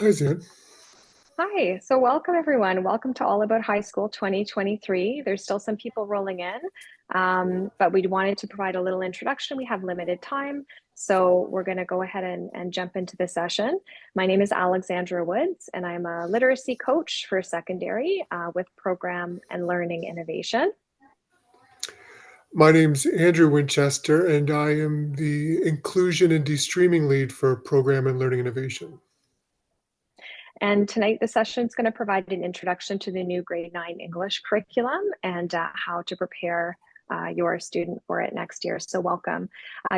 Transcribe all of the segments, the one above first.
Hi, Zan. Hi, so welcome everyone. Welcome to All About High School 2023. There's still some people rolling in, but we wanted to provide a little introduction. We have limited time, so we're going to go ahead and jump into the session. My name is Alexandra Woods, and I'm a literacy coach for secondary with program and learning innovation. My name's Andrew Winchester, and I am the inclusion and de-streaming lead for program and learning innovation. And tonight the session is going to provide an introduction to the new grade 9 English curriculum and how to prepare your student for it next year. So welcome.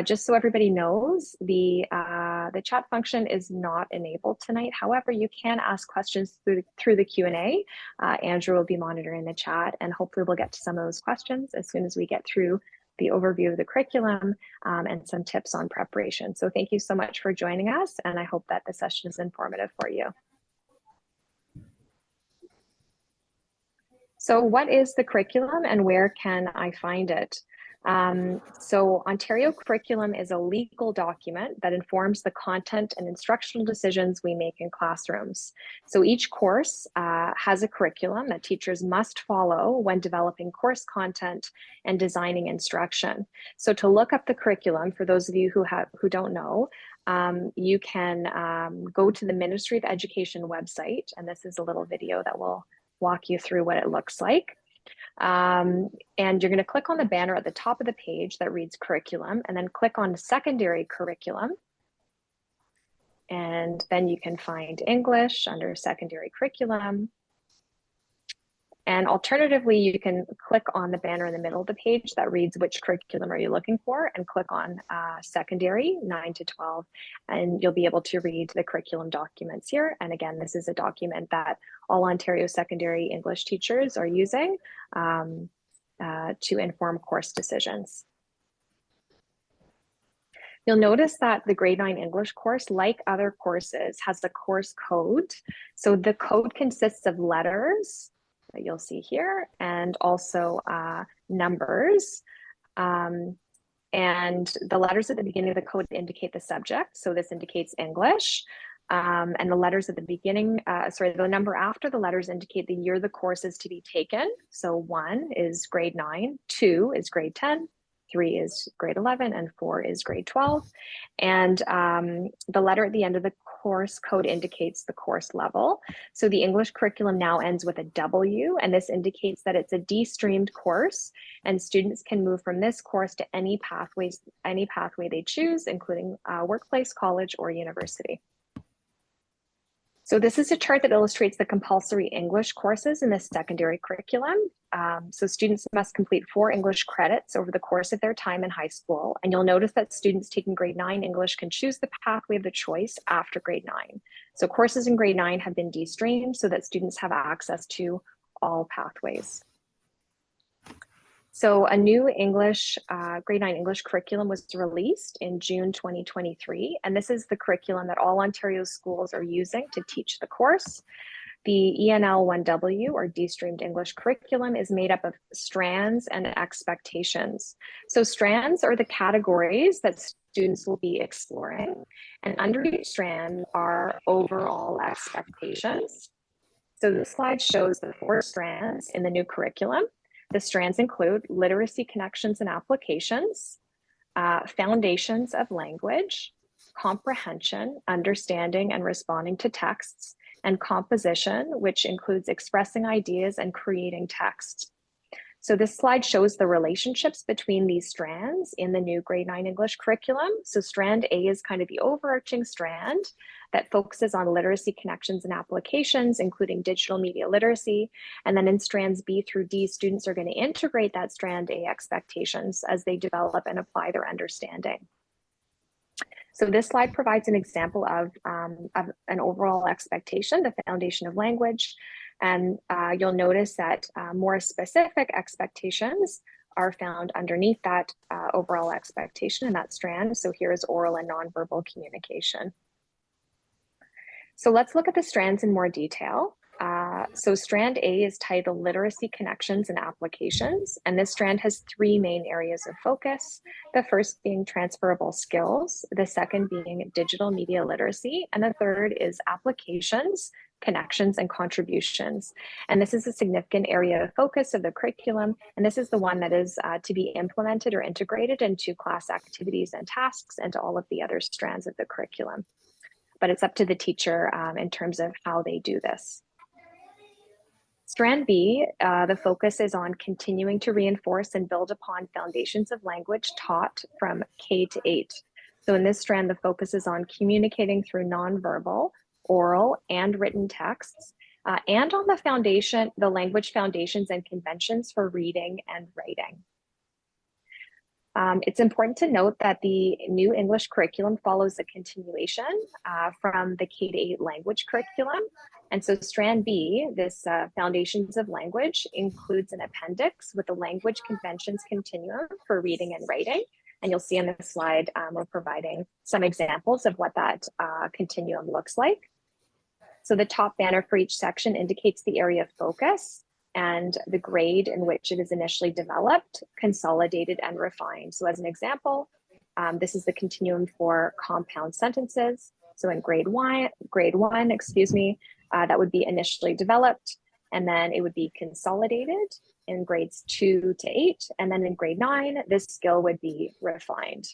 Just so everybody knows, the chat function is not enabled tonight. However, you can ask questions through the Q&A. Andrew will be monitoring the chat, and hopefully we'll get to some of those questions as soon as we get through the overview of the curriculum and some tips on preparation. So thank you so much for joining us, and I hope that the session is informative for you. So what is the curriculum and where can I find it? So Ontario curriculum is a legal document that informs the content and instructional decisions we make in classrooms. So each course has a curriculum that teachers must follow when developing course content and designing instruction. So to look up the curriculum, for those of you who don't know, you can go to the Ministry of Education website, and this is a little video that will walk you through what it looks like. And you're going to click on the banner at the top of the page that reads curriculum, and then click on secondary curriculum. And then you can find English under secondary curriculum. And alternatively, you can click on the banner in the middle of the page that reads which curriculum are you looking for, and click on secondary 9 to 12, and you'll be able to read the curriculum documents here. And again, this is a document that all Ontario secondary English teachers are using to inform course decisions. You'll notice that the grade 9 English course, like other courses, has the course code. So the code consists of letters that you'll see here, and also numbers. And the letters at the beginning of the code indicate the subject. So this indicates English. And the letters at the beginning, the number after the letters indicate the year the course is to be taken. So 1 is grade 9, 2 is grade 10, 3 is grade 11, and 4 is grade 12. And the letter at the end of the course code indicates the course level. So the English curriculum now ends with a W, and this indicates that it's a de-streamed course, and students can move from this course to any pathway they choose, including workplace, college, or university. So this is a chart that illustrates the compulsory English courses in the secondary curriculum. So students must complete 4 English credits over the course of their time in high school. And you'll notice that students taking grade 9 English can choose the pathway of the choice after grade 9. So courses in grade 9 have been de-streamed so that students have access to all pathways. So a new grade 9 English curriculum was released in June 2023, and this is the curriculum that all Ontario schools are using to teach the course. The ENL1W, or de-streamed English curriculum, is made up of strands and expectations. So strands are the categories that students will be exploring, and under each strand are overall expectations. So this slide shows the 4 strands in the new curriculum. The strands include literacy connections and applications, foundations of language, comprehension, understanding and responding to texts, and composition, which includes expressing ideas and creating text. So this slide shows the relationships between these strands in the new grade 9 English curriculum. So strand A is kind of the overarching strand that focuses on literacy connections and applications, including digital media literacy. And then in strands B through D, students are going to integrate that strand A expectations as they develop and apply their understanding. So this slide provides an example of an overall expectation, the foundation of language. And you'll notice that more specific expectations are found underneath that overall expectation in that strand. So here is oral and nonverbal communication. So let's look at the strands in more detail. So strand A is titled Literacy Connections and Applications, and this strand has three main areas of focus. The first being transferable skills, the second being digital media literacy, and the third is applications, connections, and contributions. And this is a significant area of focus of the curriculum, and this is the one that is to be implemented or integrated into class activities and tasks and to all of the other strands of the curriculum. But it's up to the teacher in terms of how they do this. Strand B, the focus is on continuing to reinforce and build upon foundations of language taught from K to 8. So in this strand, the focus is on communicating through nonverbal, oral, and written texts, and on the language foundations and conventions for reading and writing. It's important to note that the new English curriculum follows a continuation from the K to 8 language curriculum. And so strand B, this foundations of language, includes an appendix with the language conventions continuum for reading and writing. And you'll see in this slide, we're providing some examples of what that continuum looks like. So the top banner for each section indicates the area of focus and the grade in which it is initially developed, consolidated, and refined. So as an example, this is the continuum for compound sentences. So in grade one, that would be initially developed, and then it would be consolidated in grades 2 to 8, and then in grade 9, this skill would be refined.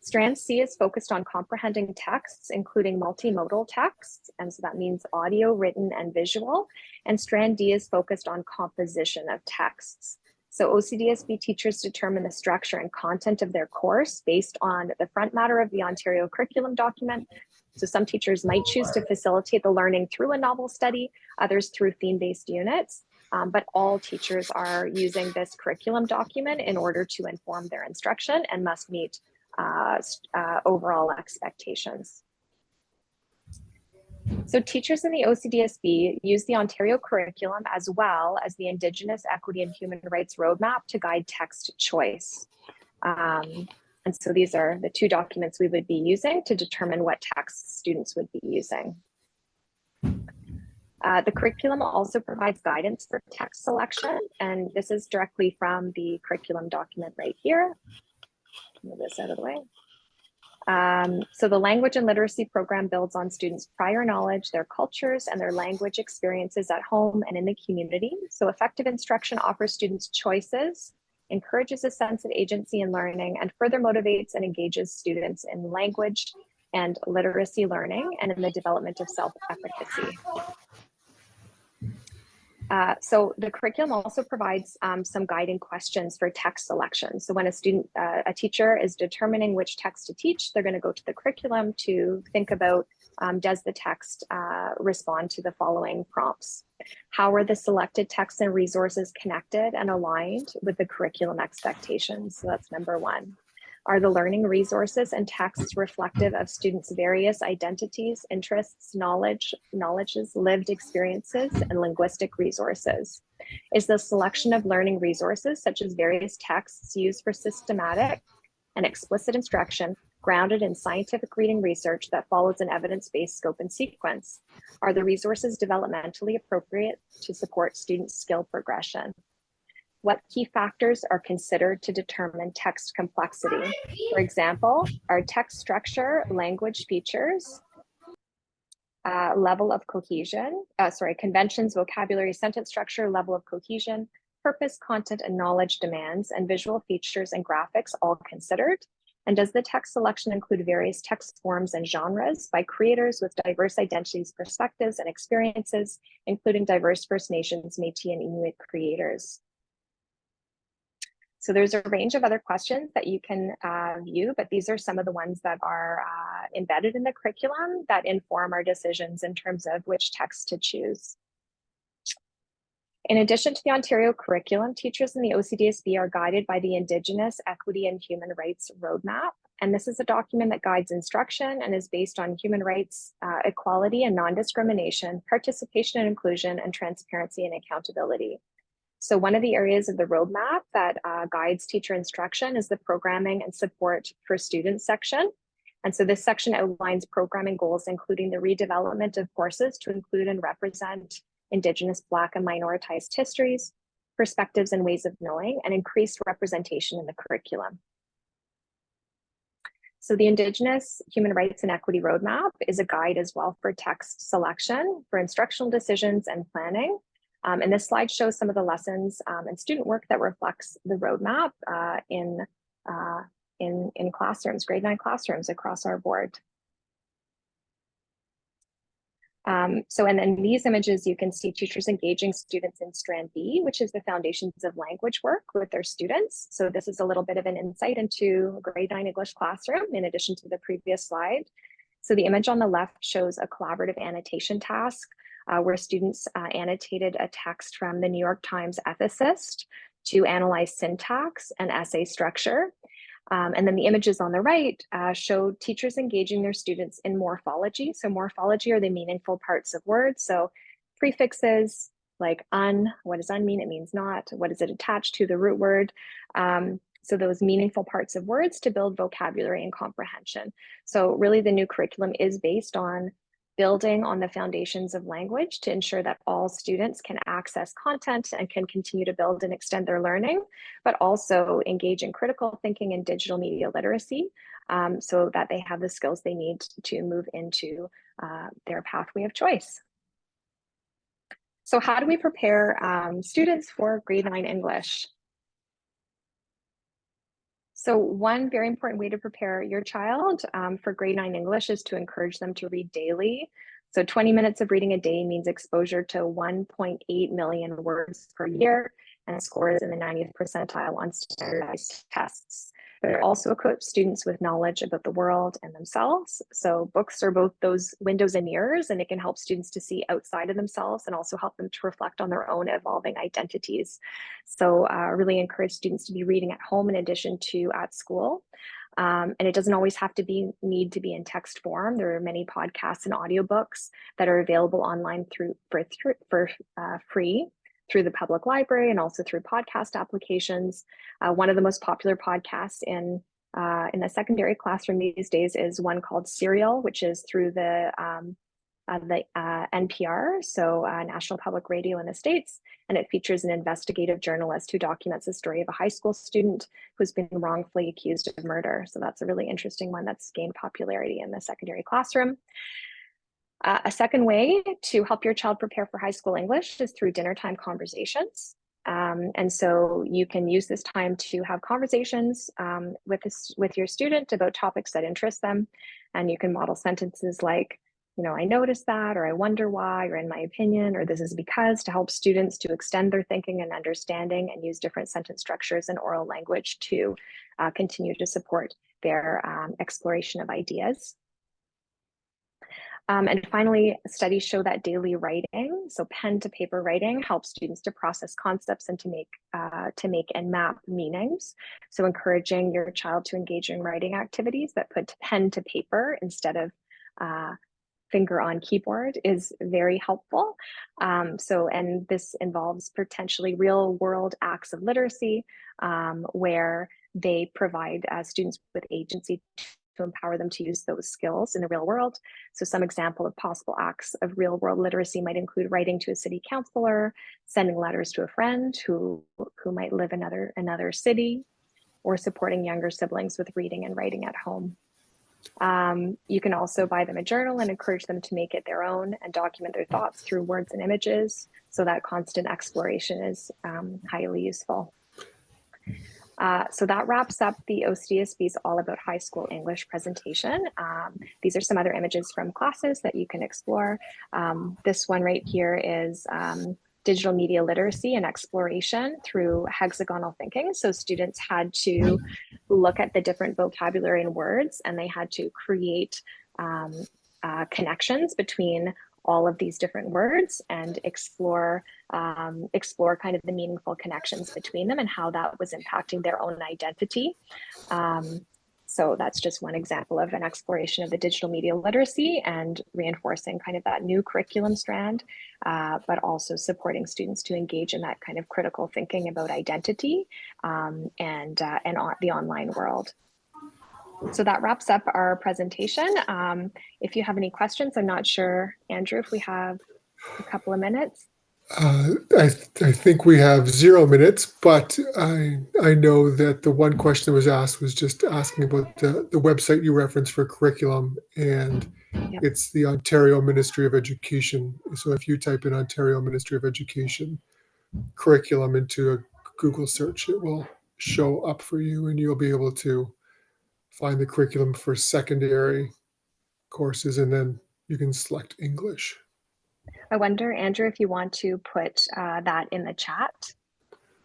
Strand C is focused on comprehending texts, including multimodal texts, and so that means audio, written, and visual. And strand D is focused on composition of texts. So OCDSB teachers determine the structure and content of their course based on the front matter of the Ontario curriculum document. So some teachers might choose to facilitate the learning through a novel study, others through theme-based units, but all teachers are using this curriculum document in order to inform their instruction and must meet overall expectations. So teachers in the OCDSB use the Ontario curriculum as well as the Indigenous Equity and Human Rights Roadmap to guide text choice. And so these are the two documents we would be using to determine what texts students would be using. The curriculum also provides guidance for text selection, and this is directly from the curriculum document right here. Move this out of the way. So the language and literacy program builds on students' prior knowledge, their cultures, and their language experiences at home and in the community. So effective instruction offers students choices, encourages a sense of agency in learning, and further motivates and engages students in language and literacy learning and in the development of self-efficacy. So the curriculum also provides some guiding questions for text selection. So when a teacher is determining which text to teach, they're going to go to the curriculum to think about, does the text respond to the following prompts? How are the selected texts and resources connected and aligned with the curriculum expectations? So that's number one. Are the learning resources and texts reflective of students' various identities, interests, knowledges, lived experiences, and linguistic resources? Is the selection of learning resources, such as various texts used for systematic and explicit instruction, grounded in scientific reading research that follows an evidence-based scope and sequence? Are the resources developmentally appropriate to support student skill progression? What key factors are considered to determine text complexity? For example, are text structure, language features, level of cohesion, conventions, vocabulary, sentence structure, level of cohesion, purpose, content, and knowledge demands, and visual features and graphics all considered? And does the text selection include various text forms and genres by creators with diverse identities, perspectives, and experiences, including diverse First Nations, Métis, and Inuit creators? So there's a range of other questions that you can view, but these are some of the ones that are embedded in the curriculum that inform our decisions in terms of which text to choose. In addition to the Ontario curriculum, teachers in the OCDSB are guided by the Indigenous Equity and Human Rights Roadmap. And this is a document that guides instruction and is based on human rights, equality and non-discrimination, participation and inclusion, and transparency and accountability. So one of the areas of the roadmap that guides teacher instruction is the programming and support for students section. And so this section outlines programming goals, including the redevelopment of courses to include and represent Indigenous, Black, and minoritized histories, perspectives, and ways of knowing, and increased representation in the curriculum. So the Indigenous Human Rights and Equity Roadmap is a guide as well for text selection, for instructional decisions and planning. And this slide shows some of the lessons and student work that reflects the roadmap in classrooms, grade 9 classrooms across our board. And in these images, you can see teachers engaging students in Strand B, which is the foundations of language work with their students. So this is a little bit of an insight into a grade 9 English classroom in addition to the previous slide. So the image on the left shows a collaborative annotation task where students annotated a text from the New York Times ethicist to analyze syntax and essay structure. And then the images on the right show teachers engaging their students in morphology. So morphology are the meaningful parts of words. So prefixes like un, what does un mean? It means not. What is it attached to, the root word? So those meaningful parts of words to build vocabulary and comprehension. So really the new curriculum is based on building on the foundations of language to ensure that all students can access content and can continue to build and extend their learning, but also engage in critical thinking and digital media literacy so that they have the skills they need to move into their pathway of choice. So how do we prepare students for grade 9 English? So one very important way to prepare your child for grade 9 English is to encourage them to read daily. So 20 minutes of reading a day means exposure to 1.8 million words per year and scores in the 90th percentile on standardized tests. But it also equips students with knowledge about the world and themselves. So books are both those windows and mirrors, and it can help students to see outside of themselves and also help them to reflect on their own evolving identities. So really encourage students to be reading at home in addition to at school. And it doesn't always have to need to be in text form. There are many podcasts and audiobooks that are available online for free through the public library and also through podcast applications. One of the most popular podcasts in the secondary classroom these days is one called Serial, which is through the NPR, so National Public Radio in the States, and it features an investigative journalist who documents the story of a high school student who's been wrongfully accused of murder. So that's a really interesting one that's gained popularity in the secondary classroom. A second way to help your child prepare for high school English is through dinner time conversations. And so you can use this time to have conversations with your student about topics that interest them. And you can model sentences like, you know, I noticed that, or I wonder why, or in my opinion, or this is because, to help students to extend their thinking and understanding and use different sentence structures and oral language to continue to support their exploration of ideas. And finally, studies show that daily writing, so pen to paper writing, helps students to process concepts and to make and map meanings. So encouraging your child to engage in writing activities that put pen to paper instead of finger on keyboard is very helpful. And this involves potentially real world acts of literacy where they provide students with agency to empower them to use those skills in the real world. So some example of possible acts of real world literacy might include writing to a city councilor, sending letters to a friend who might live in another city, or supporting younger siblings with reading and writing at home. You can also buy them a journal and encourage them to make it their own and document their thoughts through words and images. So that constant exploration is highly useful. So that wraps up the OCDSB's All About High School English presentation. These are some other images from classes that you can explore. This one right here is digital media literacy and exploration through hexagonal thinking. So students had to look at the different vocabulary and words, and they had to create connections between all of these different words and explore kind of the meaningful connections between them and how that was impacting their own identity. So that's just one example of an exploration of the digital media literacy and reinforcing kind of that new curriculum strand, but also supporting students to engage in that kind of critical thinking about identity and the online world. So that wraps up our presentation. If you have any questions, I'm not sure, Andrew, if we have a couple of minutes. I think we have 0 minutes, but I know that the one question that was asked was just asking about the website you referenced for curriculum, and Yep. it's the Ontario Ministry of Education. So if you type in Ontario Ministry of Education curriculum into a Google search, it will show up for you, and you'll be able to find the curriculum for secondary courses, and then you can select English. I wonder, Andrew, if you want to put that in the chat,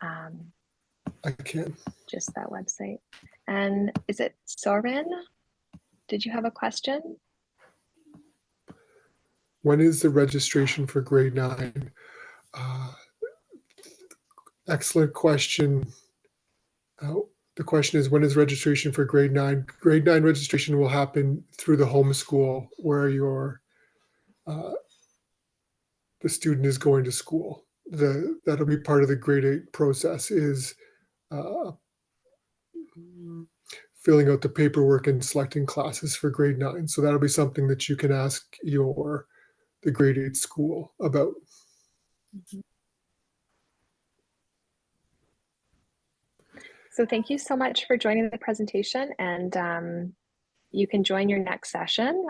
I can. just that website. And is it Soren? Did you have a question? When is the registration for grade 9? Uh, Excellent question. The question is, when is registration for grade 9? Grade 9 registration will happen through the homeschool where uh, the student is going to school. That'll be part of the grade 8 process, is uh, filling out the paperwork and selecting classes for grade 9. So that'll be something that you can ask the grade 8 school about. Mhm. So thank you so much for joining the presentation, and you can join your next session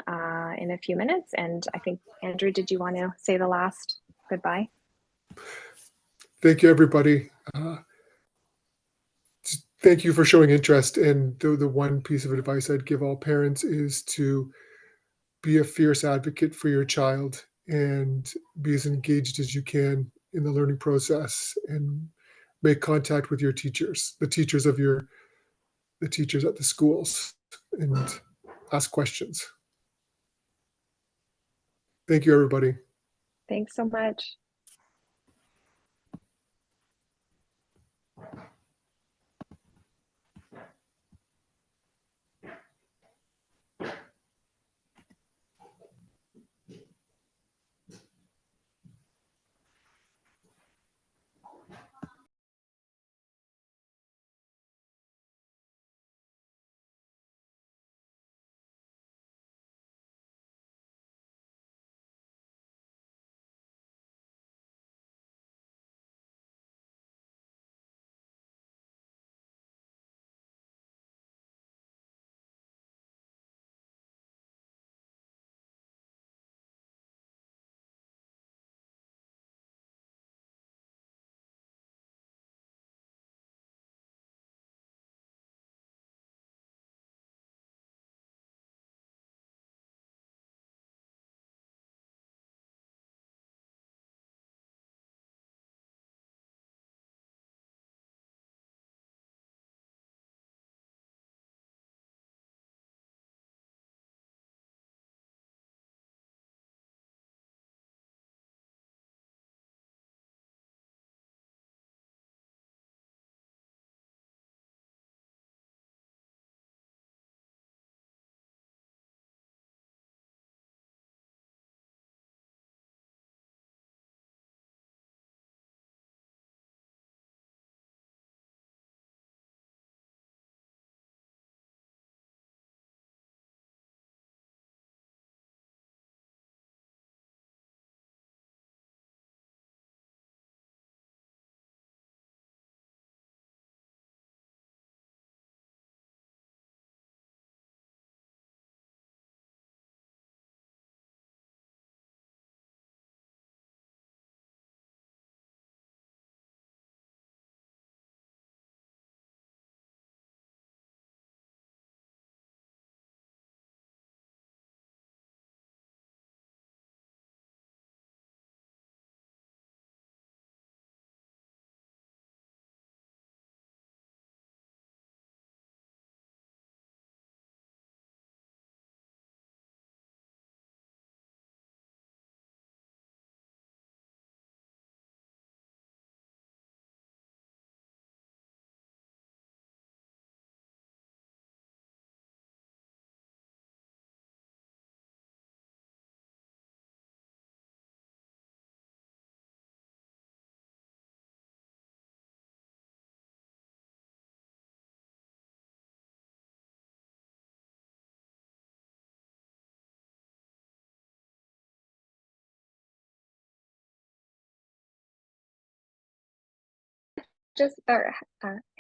in a few minutes. And I think, Andrew, did you want to say the last goodbye? Thank you, everybody. Thank you for showing interest. And the one piece of advice I'd give all parents is to be a fierce advocate for your child and be as engaged as you can in the learning process, and make contact with your teachers, the teachers at the schools, and ask questions. Thank you, everybody. Thanks so much.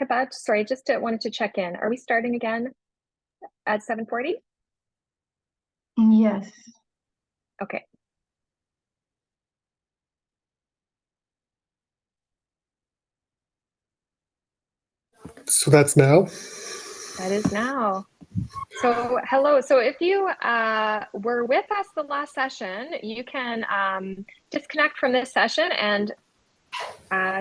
Hibat, sorry, wanted to check in. Are we starting again at 7:40? Yes. Okay. So that's now. That is now. So hello. So if you were with us the last session, you can disconnect from this session and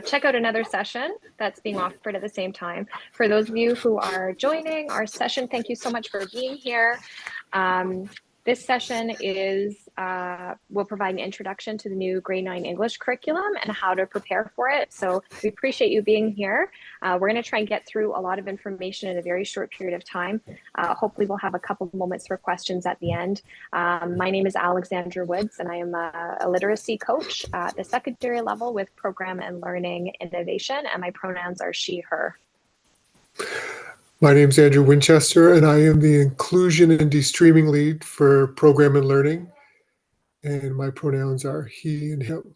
check out another session that's being offered at the same time. For those of you who are joining our session, thank you so much for being here. This session will provide an introduction to the new grade 9 English curriculum and how to prepare for it. So we appreciate you being here. We're going to try and get through a lot of information in a very short period of time. Hopefully we'll have a couple of moments for questions at the end. My name is Alexandra Woods, and I am a literacy coach at the secondary level with program and learning innovation, and my pronouns are she, her. My name is Andrew Winchester, and I am the inclusion and de-streaming lead for program and learning. And my pronouns are he and him.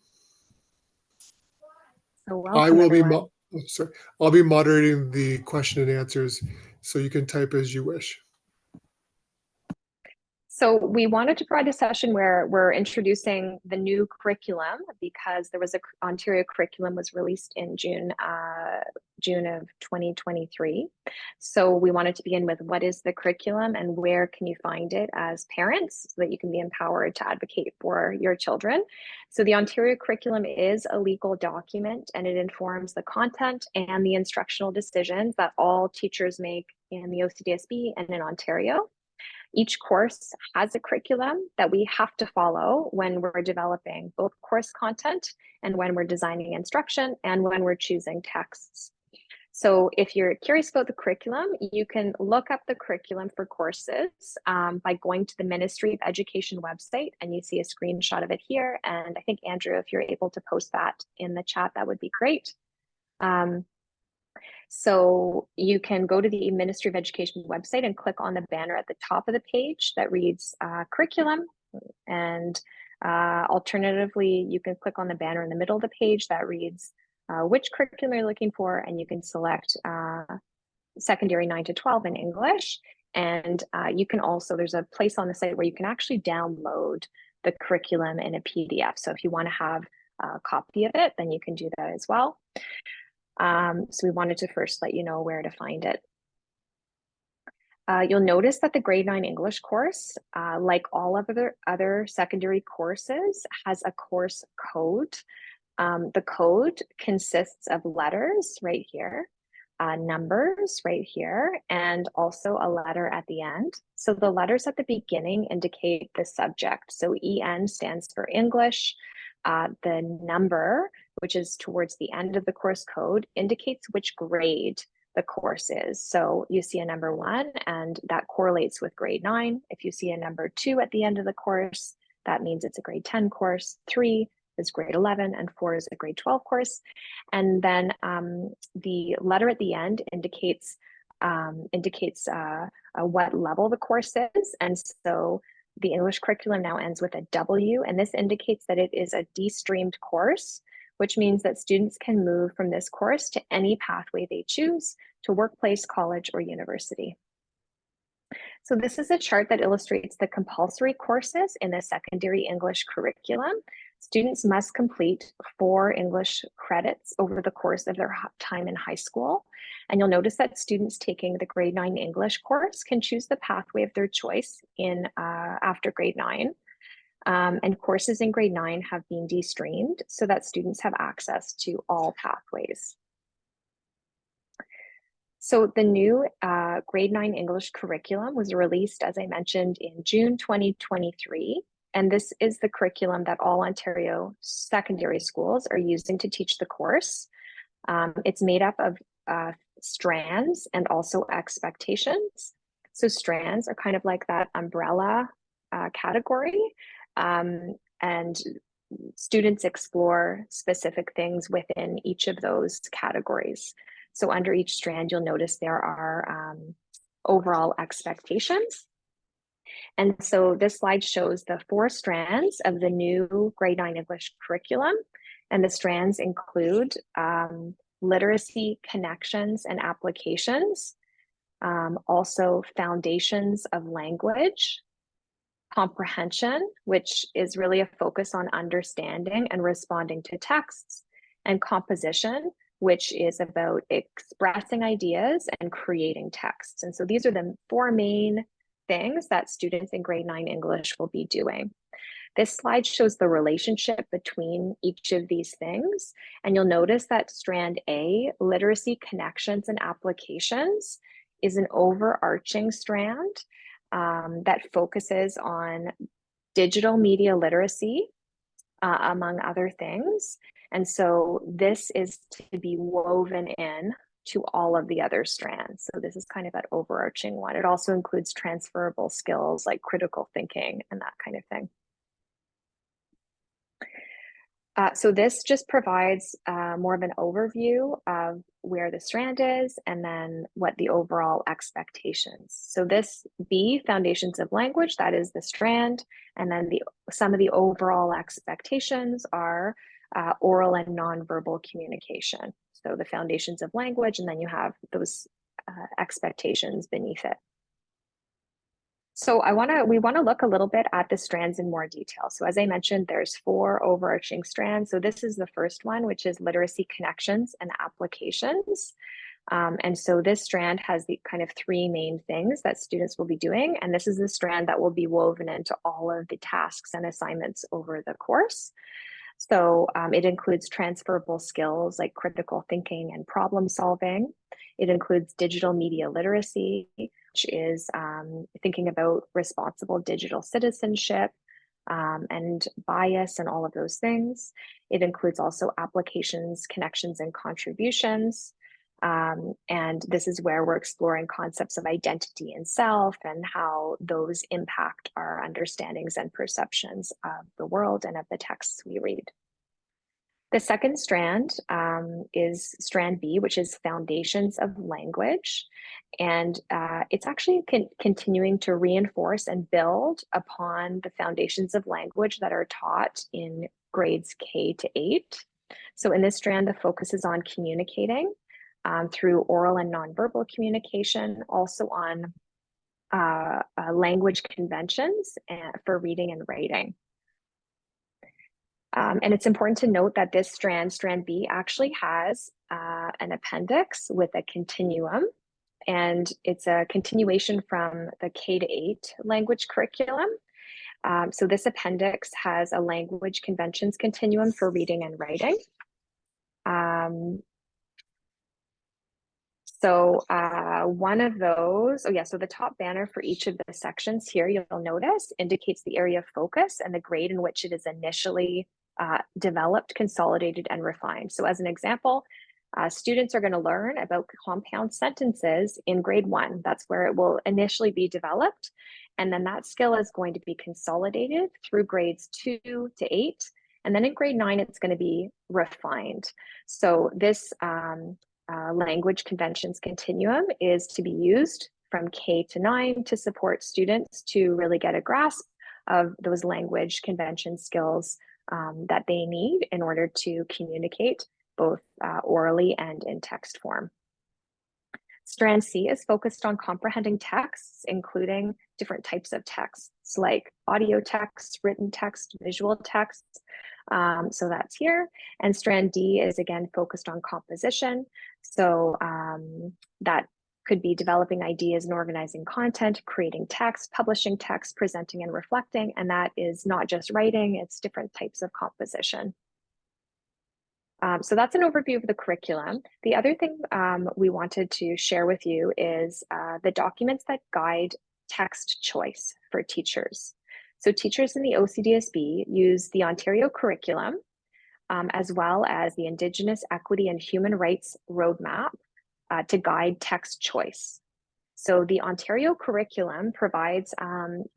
So welcome, everyone. I'll be moderating the question and answers, so you can type as you wish. So we wanted to provide a session where we're introducing the new curriculum because there was Ontario curriculum was released in June of 2023. So we wanted to begin with what is the curriculum and where can you find it as parents so that you can be empowered to advocate for your children. So the Ontario curriculum is a legal document and it informs the content and the instructional decisions that all teachers make in the OCDSB and in Ontario. Each course has a curriculum that we have to follow when we're developing both course content and when we're designing instruction and when we're choosing texts. So if you're curious about the curriculum, you can look up the curriculum for courses by going to the Ministry of Education website, and you see a screenshot of it here. And I think, Andrew, if you're able to post that in the chat, that would be great. So you can go to the Ministry of Education website and click on the banner at the top of the page that reads curriculum. And alternatively, you can click on the banner in the middle of the page that reads which curriculum you're looking for, and you can select secondary 9 to 12 in English. And you can also, there's a place on the site where you can actually download the curriculum in a PDF. So if you want to have a copy of it, then you can do that as well. So we wanted to first let you know where to find it. You'll notice that the grade 9 English course, like all of the other secondary courses, has a course code. The code consists of letters right here, numbers right here, and also a letter at the end. So the letters at the beginning indicate the subject. So EN stands for English. The number, which is towards the end of the course code, indicates which grade the course is. So you see a number 1, and that correlates with grade 9. If you see a number 2 at the end of the course, that means it's a grade 10 course. 3 is grade 11, and 4 is a grade 12 course. And then the letter at the end indicates what level the course is. And so the English curriculum now ends with a W, and this indicates that it is a de-streamed course, which means that students can move from this course to any pathway they choose to workplace, college, or university. So this is a chart that illustrates the compulsory courses in the secondary English curriculum. Students must complete 4 English credits over the course of their time in high school. And you'll notice that students taking the grade 9 English course can choose the pathway of their choice in after grade 9. And courses in grade 9 have been de-streamed so that students have access to all pathways. So the new grade 9 English curriculum was released, as I mentioned, in June 2023. And this is the curriculum that all Ontario secondary schools are using to teach the course. It's made up of strands and also expectations. So strands are kind of like that umbrella category. And students explore specific things within each of those categories. So under each strand, you'll notice there are overall expectations. And so this slide shows the 4 strands of the new grade 9 English curriculum. And the strands include literacy connections and applications, also foundations of language, comprehension, which is really a focus on understanding and responding to texts, and composition, which is about expressing ideas and creating texts. And so these are the four main things that students in grade 9 English will be doing. This slide shows the relationship between each of these things. And you'll notice that strand A, literacy connections and applications, is an overarching strand that focuses on digital media literacy, among other things. And so this is to be woven in to all of the other strands. So this is kind of that overarching one. It also includes transferable skills like critical thinking and that kind of thing. So this just provides more of an overview of where the strand is and then what the overall expectations. So this B, foundations of language, that is the strand. And then some of the overall expectations are oral and nonverbal communication. So the foundations of language, and then you have those expectations beneath it. So we want to look a little bit at the strands in more detail. So as I mentioned, there's 4 overarching strands. So this is the first one, which is literacy connections and applications. And so this strand has the kind of 3 main things that students will be doing. And this is the strand that will be woven into all of the tasks and assignments over the course. So it includes transferable skills like critical thinking and problem solving. It includes digital media literacy, which is thinking about responsible digital citizenship and bias and all of those things. It includes also applications, connections, and contributions. And this is where we're exploring concepts of identity and self and how those impact our understandings and perceptions of the world and of the texts we read. The second strand is strand B, which is foundations of language. And it's actually continuing to reinforce and build upon the foundations of language that are taught in grades K to 8. So in this strand, the focus is on communicating through oral and nonverbal communication, also on language conventions for reading and writing. And it's important to note that this strand B, actually has an appendix with a continuum, and it's a continuation from the K to 8 language curriculum. So this appendix has a language conventions continuum for reading and writing. So one of those, so the top banner for each of the sections here, you'll notice, indicates the area of focus and the grade in which it is initially developed, consolidated, and refined. So as an example, students are going to learn about compound sentences in grade 1. That's where it will initially be developed. And then that skill is going to be consolidated through grades 2 to 8. And then in grade 9, it's going to be refined. So this language conventions continuum is to be used from K to 9 to support students to really get a grasp of those language convention skills that they need in order to communicate both orally and in text form. Strand C is focused on comprehending texts, including different types of texts like audio text, written text, visual text. So that's here. And strand D is again focused on composition. So that could be developing ideas and organizing content, creating text, publishing text, presenting and reflecting. And that is not just writing, it's different types of composition. So that's an overview of the curriculum. The other thing we wanted to share with you is the documents that guide text choice for teachers. So teachers in the OCDSB use the Ontario curriculum as well as the Indigenous Equity and Human Rights Roadmap to guide text choice. So the Ontario curriculum provides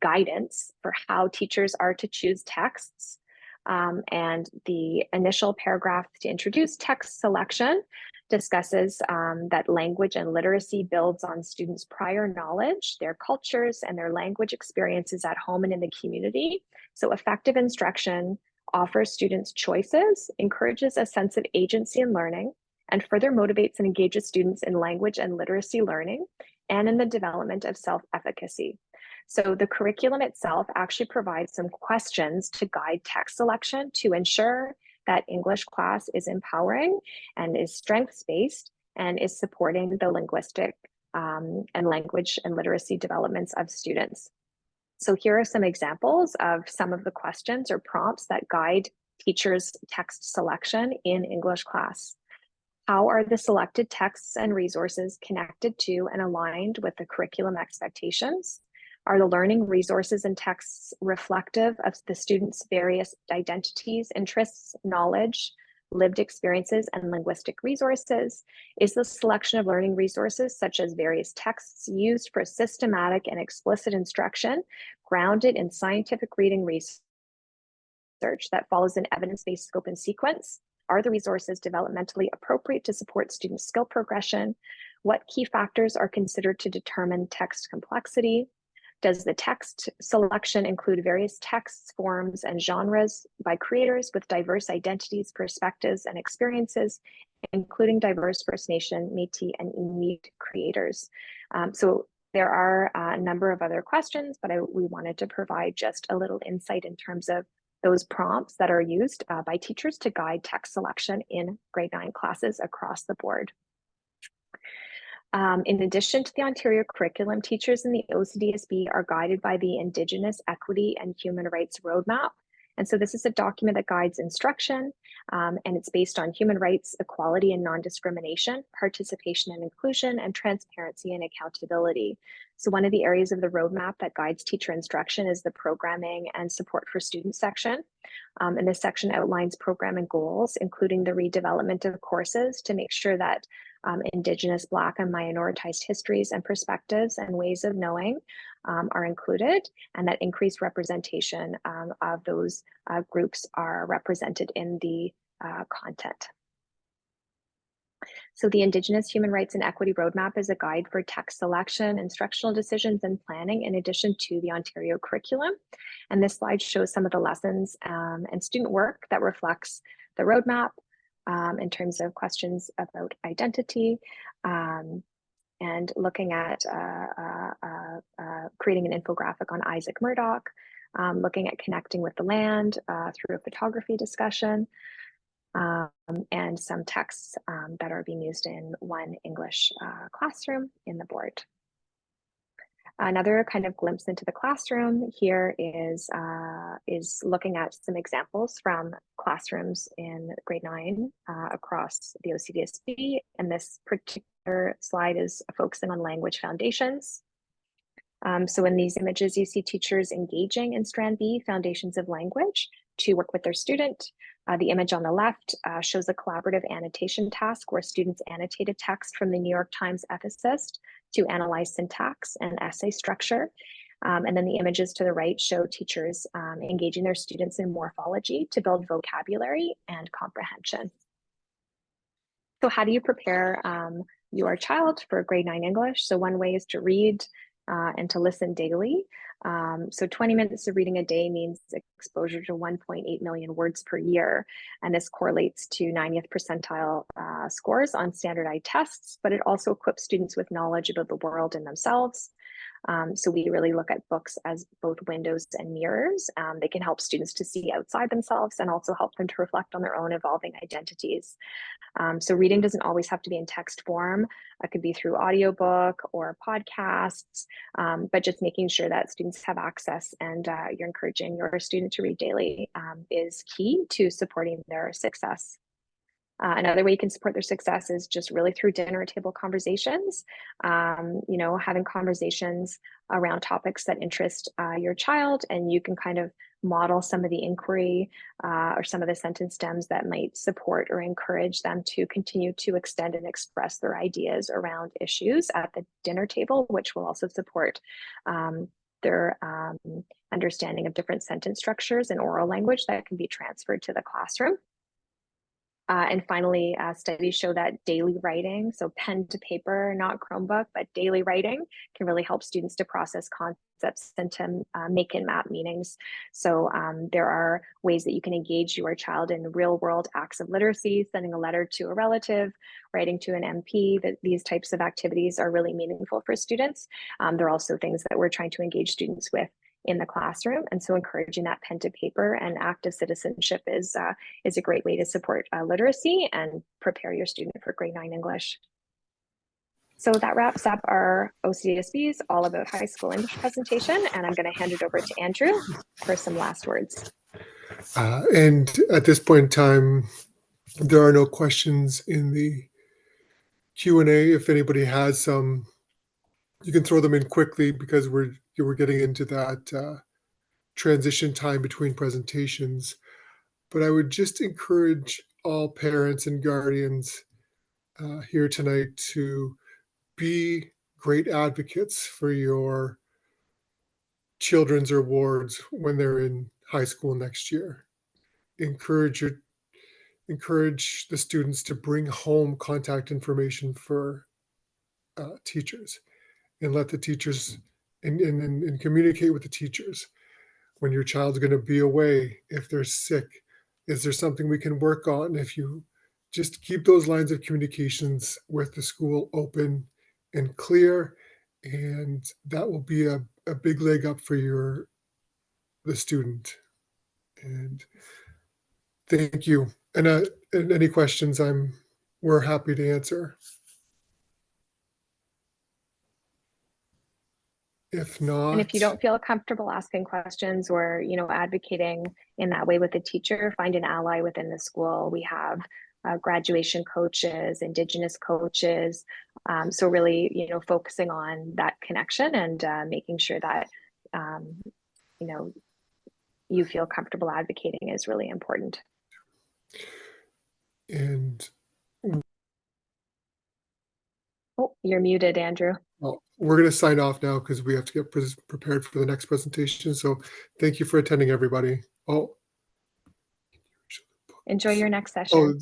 guidance for how teachers are to choose texts. And the initial paragraph to introduce text selection discusses that language and literacy builds on students' prior knowledge, their cultures, and their language experiences at home and in the community. So effective instruction offers students choices, encourages a sense of agency and learning, and further motivates and engages students in language and literacy learning and in the development of self-efficacy. So the curriculum itself actually provides some questions to guide text selection to ensure that English class is empowering and is strengths-based and is supporting the linguistic and language and literacy developments of students. So here are some examples of some of the questions or prompts that guide teachers' text selection in English class. How are the selected texts and resources connected to and aligned with the curriculum expectations? Are the learning resources and texts reflective of the students' various identities, interests, knowledge, lived experiences, and linguistic resources? Is the selection of learning resources, such as various texts used for systematic and explicit instruction, grounded in scientific reading research that follows an evidence-based scope and sequence? Are the resources developmentally appropriate to support student skill progression? What key factors are considered to determine text complexity? Does the text selection include various texts, forms, and genres by creators with diverse identities, perspectives, and experiences, including diverse First Nation, Métis, and Inuit creators? So there are a number of other questions, but we wanted to provide just a little insight in terms of those prompts that are used by teachers to guide text selection in grade 9 classes across the board. In addition to the Ontario curriculum, teachers in the OCDSB are guided by the Indigenous Equity and Human Rights Roadmap. And so this is a document that guides instruction, and it's based on human rights, equality and non-discrimination, participation and inclusion, and transparency and accountability. So one of the areas of the roadmap that guides teacher instruction is the programming and support for students section. And this section outlines programming goals, including the redevelopment of courses to make sure that Indigenous, Black, and minoritized histories and perspectives and ways of knowing are included, and that increased representation of those groups are represented in the content. So the Indigenous Human Rights and Equity Roadmap is a guide for text selection, instructional decisions, and planning in addition to the Ontario curriculum. And this slide shows some of the lessons and student work that reflects the roadmap in terms of questions about identity, and looking at creating an infographic on Isaac Murdoch, looking at connecting with the land through a photography discussion, and some texts that are being used in one English classroom in the board. Another kind of glimpse into the classroom here is looking at some examples from classrooms in grade 9 across the OCDSB. And this particular slide is focusing on language foundations. So in these images, you see teachers engaging in Strand B, Foundations of Language, to work with their student. The image on the left shows a collaborative annotation task where students annotated text from the New York Times ethicist to analyze syntax and essay structure. And then the images to the right show teachers engaging their students in morphology to build vocabulary and comprehension. So how do you prepare your child for grade 9 English? So one way is to read and to listen daily. So 20 minutes of reading a day means exposure to 1.8 million words per year. And this correlates to 90th percentile scores on standardized tests, but it also equips students with knowledge about the world and themselves. So we really look at books as both windows and mirrors. They can help students to see outside themselves and also help them to reflect on their own evolving identities. So reading doesn't always have to be in text form. It could be through audiobook or podcasts, but just making sure that students have access and you're encouraging your student to read daily is key to supporting their success. Another way you can support their success is just really through dinner table conversations, having conversations around topics that interest your child, and you can kind of model some of the inquiry or some of the sentence stems that might support or encourage them to continue to extend and express their ideas around issues at the dinner table, which will also support their understanding of different sentence structures and oral language that can be transferred to the classroom. And finally, studies show that daily writing, so pen to paper, not Chromebook, but daily writing can really help students to process concepts and to make and map meanings. So there are ways that you can engage your child in real world acts of literacy, sending a letter to a relative, writing to an MP, that these types of activities are really meaningful for students. There are also things that we're trying to engage students with in the classroom. And so encouraging that pen to paper and active citizenship is a great way to support literacy and prepare your student for grade 9 English. So that wraps up our OCDSB's All About High School English presentation, and I'm going to hand it over to Andrew for some last words. And at this point in time, there are no questions in the Q&A. If anybody has some, you can throw them in quickly because we're getting into that transition time between presentations. But I would just encourage all parents and guardians here tonight to be great advocates for your children's awards when they're in high school next year. Encourage your encourage the students to bring home contact information for teachers, and let the teachers and communicate with the teachers when your child's going to be away. If they're sick, is there something we can work on? If you just keep those lines of communications with the school open and clear, and that will be a big leg up for the student. And thank you. And any questions, we're happy to answer. If And if you not, don't feel comfortable asking questions or, advocating in that way with a teacher, find an ally within the school. We have graduation coaches, Indigenous coaches. So really, focusing on that connection and making sure that, you know, you feel comfortable advocating is really important. and Oh, you're muted, Andrew. well, we're going to sign off now because we have to get prepared for the next presentation. So thank you for attending, everybody. Oh, Enjoy your next oh, session.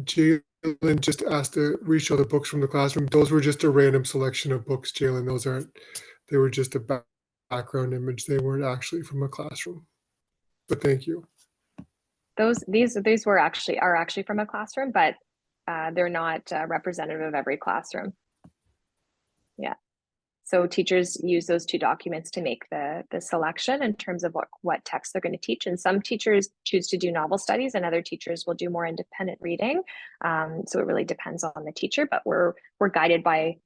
Jalen just asked to reshow the books from the classroom. Those were just a random selection of books, Jalen. They were just a background image. They weren't actually from a classroom. But thank you. These are actually from a classroom, but they're not representative of every classroom. Yeah. So teachers use those two documents to make the selection in terms of what text they're going to teach. And some teachers choose to do novel studies, and other teachers will do more independent reading. So it really depends on the teacher, but we're guided by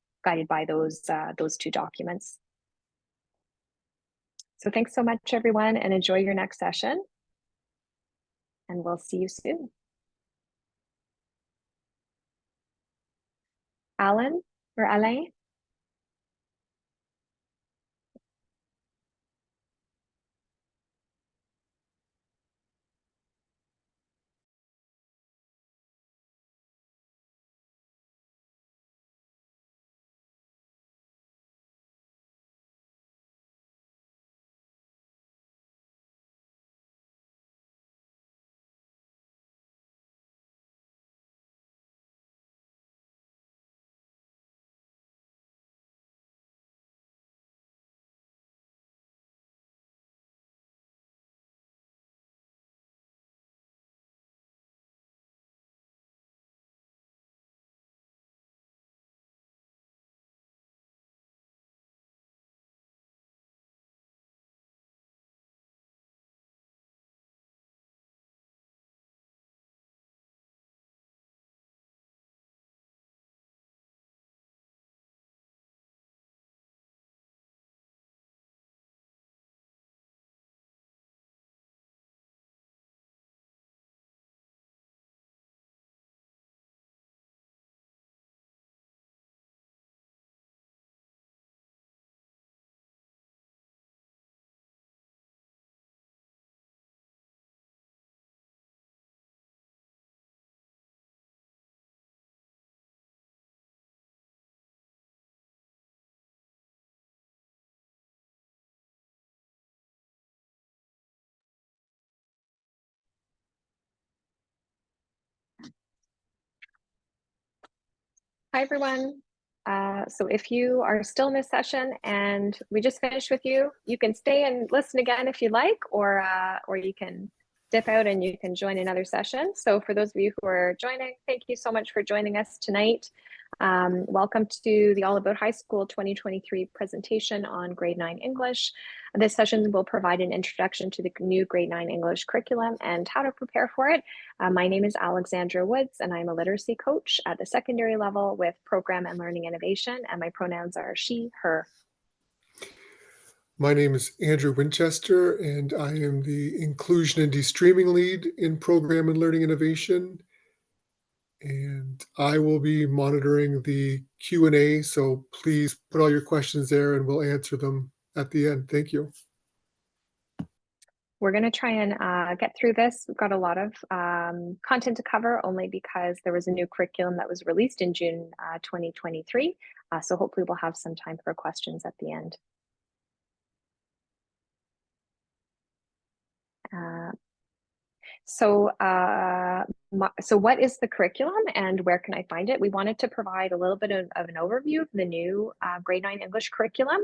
those two documents. So thanks so much, everyone, and enjoy your next session. And we'll see you soon. Alan or Alain? Hi, everyone. So if you are still in this session and we just finished with you, you can stay and listen again if you like, or you can dip out and you can join another session. So for those of you who are joining, thank you so much for joining us tonight. Welcome to the All About High School 2023 presentation on grade 9 English. This session will provide an introduction to the new grade 9 English curriculum and how to prepare for it. My name is Alexandra Woods, and I'm a literacy coach at the secondary level with program and learning innovation, and my pronouns are she, her. My name is Andrew Winchester, and I am the Inclusion and De-Streaming Lead in Program and Learning Innovation. And I will be monitoring the Q&A, so please put all your questions there and we'll answer them at the end. Thank you. We're going to try and get through this. We've got a lot of content to cover only because there was a new curriculum that was released in June 2023. So hopefully we'll have some time for questions at the end. So what is the curriculum and where can I find it? We wanted to provide a little bit of an overview of the new grade 9 English curriculum.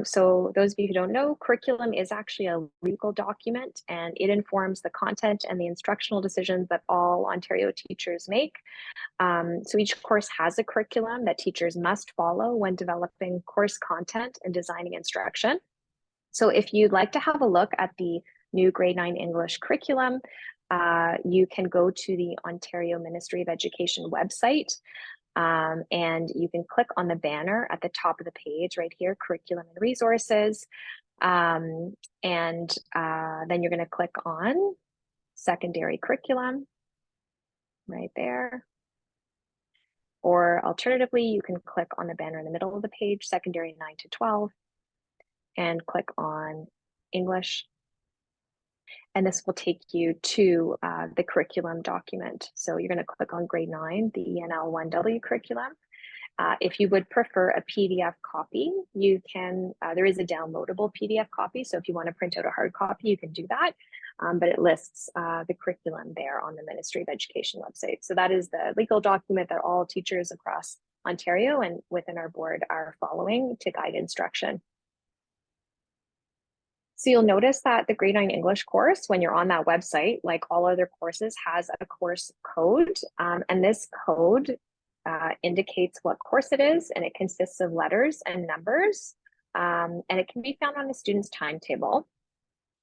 So those of you who don't know, curriculum is actually a legal document, and it informs the content and the instructional decisions that all Ontario teachers make. So each course has a curriculum that teachers must follow when developing course content and designing instruction. So if you'd like to have a look at the new grade 9 English curriculum, you can go to the Ontario Ministry of Education website, and you can click on the banner at the top of the page right here, curriculum and resources. Then you're going to click on secondary curriculum right there. Or alternatively, you can click on the banner in the middle of the page, secondary 9 to 12, and click on English. And this will take you to the curriculum document. So you're going to click on grade 9, the ENL 1W curriculum. If you would prefer a PDF copy, you can, there is a downloadable PDF copy. So if you want to print out a hard copy, you can do that. But it lists the curriculum there on the Ministry of Education website. So that is the legal document that all teachers across Ontario and within our board are following to guide instruction. So you'll notice that the grade 9 English course, when you're on that website, like all other courses, has a course code. And this code indicates what course it is, and it consists of letters and numbers. And it can be found on a student's timetable.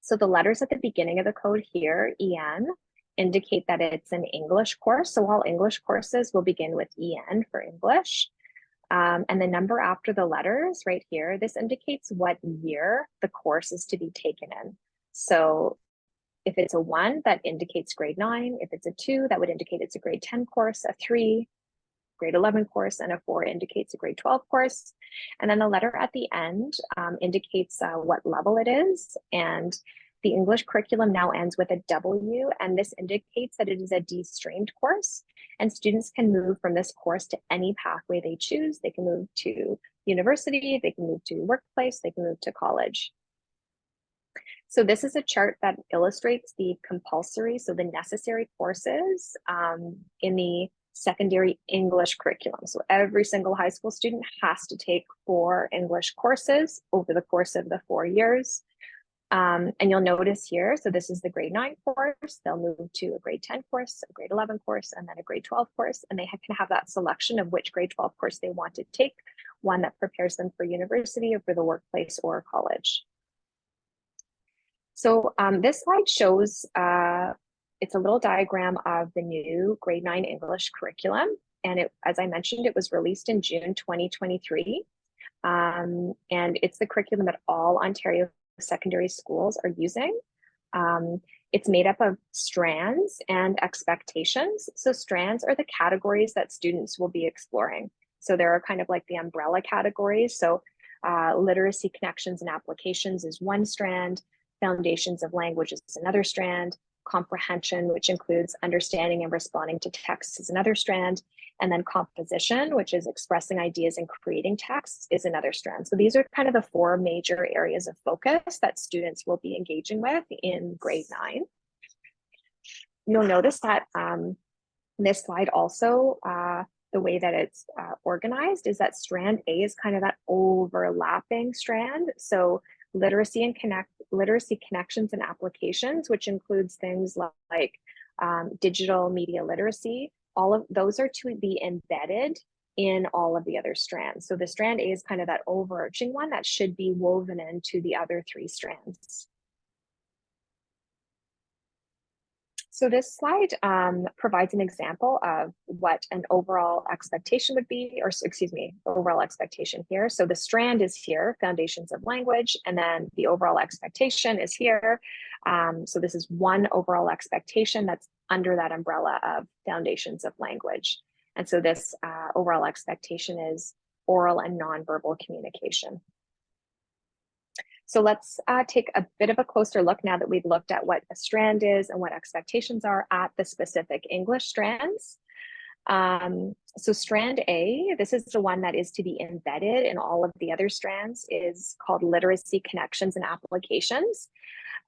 So the letters at the beginning of the code here, EN, indicate that it's an English course. So all English courses will begin with EN for English. And the number after the letters right here, this indicates what year the course is to be taken in. So if it's a 1, that indicates grade 9. If it's a 2, that would indicate it's a grade 10 course, a 3, grade 11 course, and a 4 indicates a grade 12 course. And then the letter at the end indicates what level it is. And the English curriculum now ends with a W, and this indicates that it is a de-streamed course. And students can move from this course to any pathway they choose. They can move to university, they can move to workplace, they can move to college. So this is a chart that illustrates the compulsory, so the necessary courses in the secondary English curriculum. So every single high school student has to take 4 English courses over the course of the 4 years. And you'll notice here, so this is the grade 9 course, they'll move to a grade 10 course, a grade 11 course, and then a grade 12 course, and they can have that selection of which grade 12 course they want to take, one that prepares them for university or for the workplace or college. So this slide shows, it's a little diagram of the new grade 9 English curriculum. And it, as I mentioned, it was released in June 2023. And it's the curriculum that all Ontario secondary schools are using. It's made up of strands and expectations. So strands are the categories that students will be exploring. So there are kind of like the umbrella categories. So literacy connections and applications is one strand, foundations of language is another strand, comprehension, which includes understanding and responding to texts, is another strand, and then composition, which is expressing ideas and creating texts, is another strand. So these are kind of the 4 major areas of focus that students will be engaging with in grade 9. You'll notice that this slide also the way that it's organized is that strand A is kind of that overlapping strand. So literacy connections and applications, which includes things like digital media literacy, all of those are to be embedded in all of the other strands. So the strand A is kind of that overarching one that should be woven into the other 3 strands. So this slide provides an example of what an overall expectation would be, or excuse me, overall expectation here. So the strand is here, foundations of language, and then the overall expectation is here. So this is one overall expectation that's under that umbrella of foundations of language. And so this overall expectation is oral and nonverbal communication. So let's take a bit of a closer look now that we've looked at what a strand is and what expectations are at the specific English strands. So strand A, this is the one that is to be embedded in all of the other strands, is called literacy connections and applications.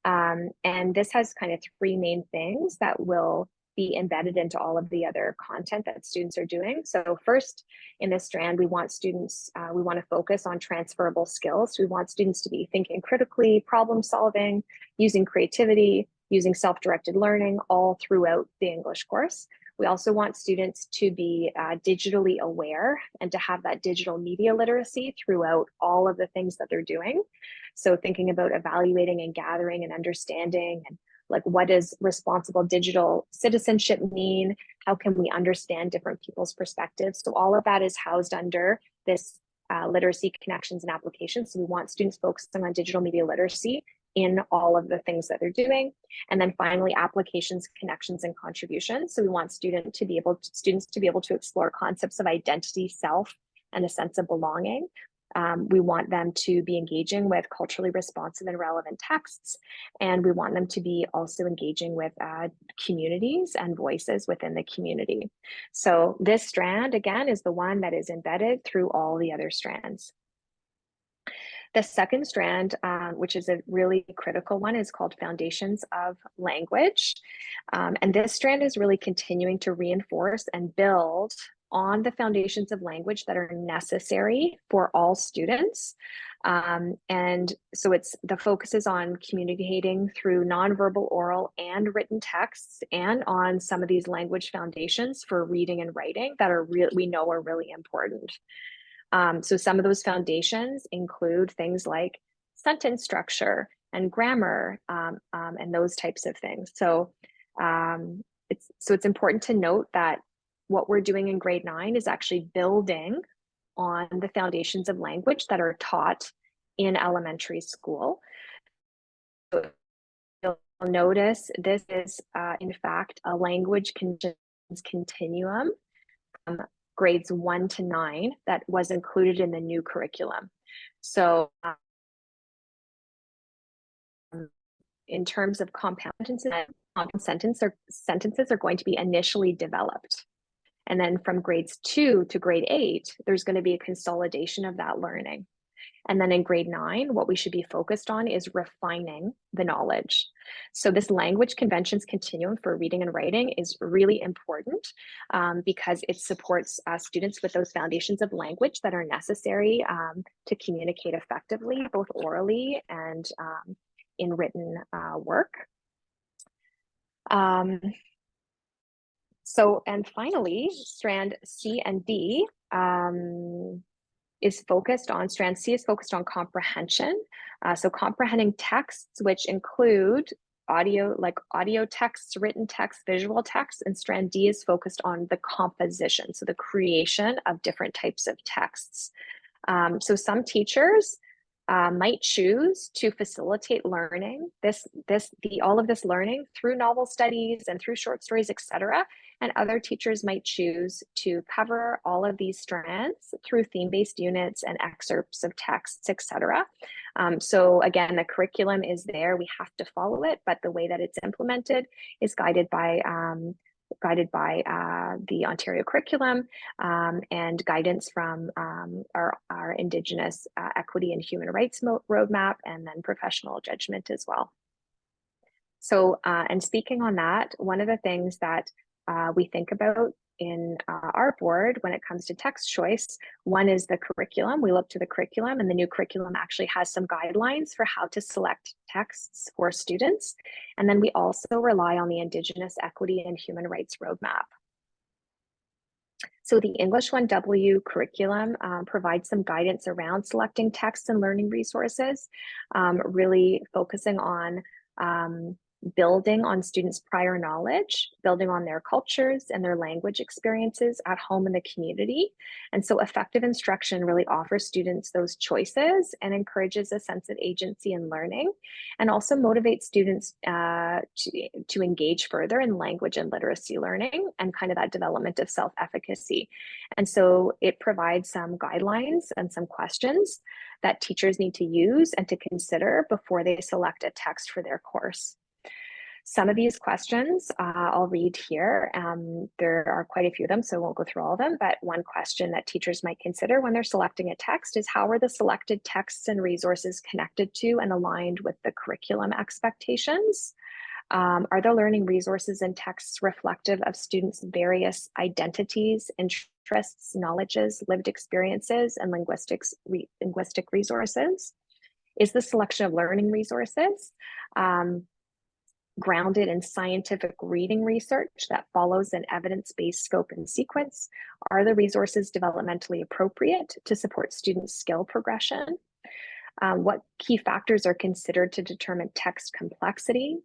And this has kind of 3 main things that will be embedded into all of the other content that students are doing. So first, in this strand, we want students, we want to focus on transferable skills. We want students to be thinking critically, problem solving, using creativity, using self-directed learning all throughout the English course. We also want students to be digitally aware and to have that digital media literacy throughout all of the things that they're doing. So thinking about evaluating and gathering and understanding, and like, what does responsible digital citizenship mean? How can we understand different people's perspectives? So all of that is housed under this literacy connections and applications. So we want students focusing on digital media literacy in all of the things that they're doing. And then finally, applications, connections, and contributions. So we want students to be able to explore concepts of identity, self, and a sense of belonging. We want them to be engaging with culturally responsive and relevant texts, and we want them to be also engaging with communities and voices within the community. So this strand, again, is the one that is embedded through all the other strands. The second strand, which is a really critical one, is called Foundations of Language. And this strand is really continuing to reinforce and build on the foundations of language that are necessary for all students. And so the focus is on communicating through nonverbal, oral, and written texts, and on some of these language foundations for reading and writing that we know are really important. So some of those foundations include things like sentence structure and grammar, and those types of things. So it's important to note that what we're doing in grade 9 is actually building on the foundations of language that are taught in elementary school. So you'll notice this is, in fact, a language continuum from grades 1 to 9 that was included in the new curriculum. So in terms of compound sentences are going to be initially developed. And then from grades 2 to grade 8, there's going to be a consolidation of that learning. And then in grade 9, what we should be focused on is refining the knowledge. So this language conventions continuum for reading and writing is really important because it supports students with those foundations of language that are necessary to communicate effectively, both orally and in written work. And finally, strand C and D strand C is focused on comprehension. So comprehending texts, which include audio texts, written text, visual text, and strand D is focused on the composition, so the creation of different types of texts. So some teachers might choose to facilitate learning, all of this learning through novel studies and through short stories, etc. And other teachers might choose to cover all of these strands through theme-based units and excerpts of texts, etc. So again, the curriculum is there, we have to follow it, but the way that it's implemented is guided by the Ontario curriculum and guidance from our Indigenous equity and human rights roadmap, and then professional judgment as well. So, and speaking on that, one of the things that we think about in our board when it comes to text choice. One is the curriculum. We look to the curriculum, and the new curriculum actually has some guidelines for how to select texts for students. And then we also rely on the Indigenous Equity and Human Rights Roadmap. So the English 1W curriculum provides some guidance around selecting texts and learning resources, really focusing on building on students' prior knowledge, building on their cultures and their language experiences at home in the community. And so effective instruction really offers students those choices and encourages a sense of agency in learning, and also motivates students to engage further in language and literacy learning and kind of that development of self-efficacy. And so it provides some guidelines and some questions that teachers need to use and to consider before they select a text for their course. Some of these questions I'll read here. There are quite a few of them, so I won't go through all of them, but one question that teachers might consider when they're selecting a text is, how are the selected texts and resources connected to and aligned with the curriculum expectations? Are the learning resources and texts reflective of students' various identities, interests, knowledges, lived experiences, and linguistic resources? Is the selection of learning resources grounded in scientific reading research that follows an evidence-based scope and sequence? Are the resources developmentally appropriate to support student skill progression? What key factors are considered to determine text complexity?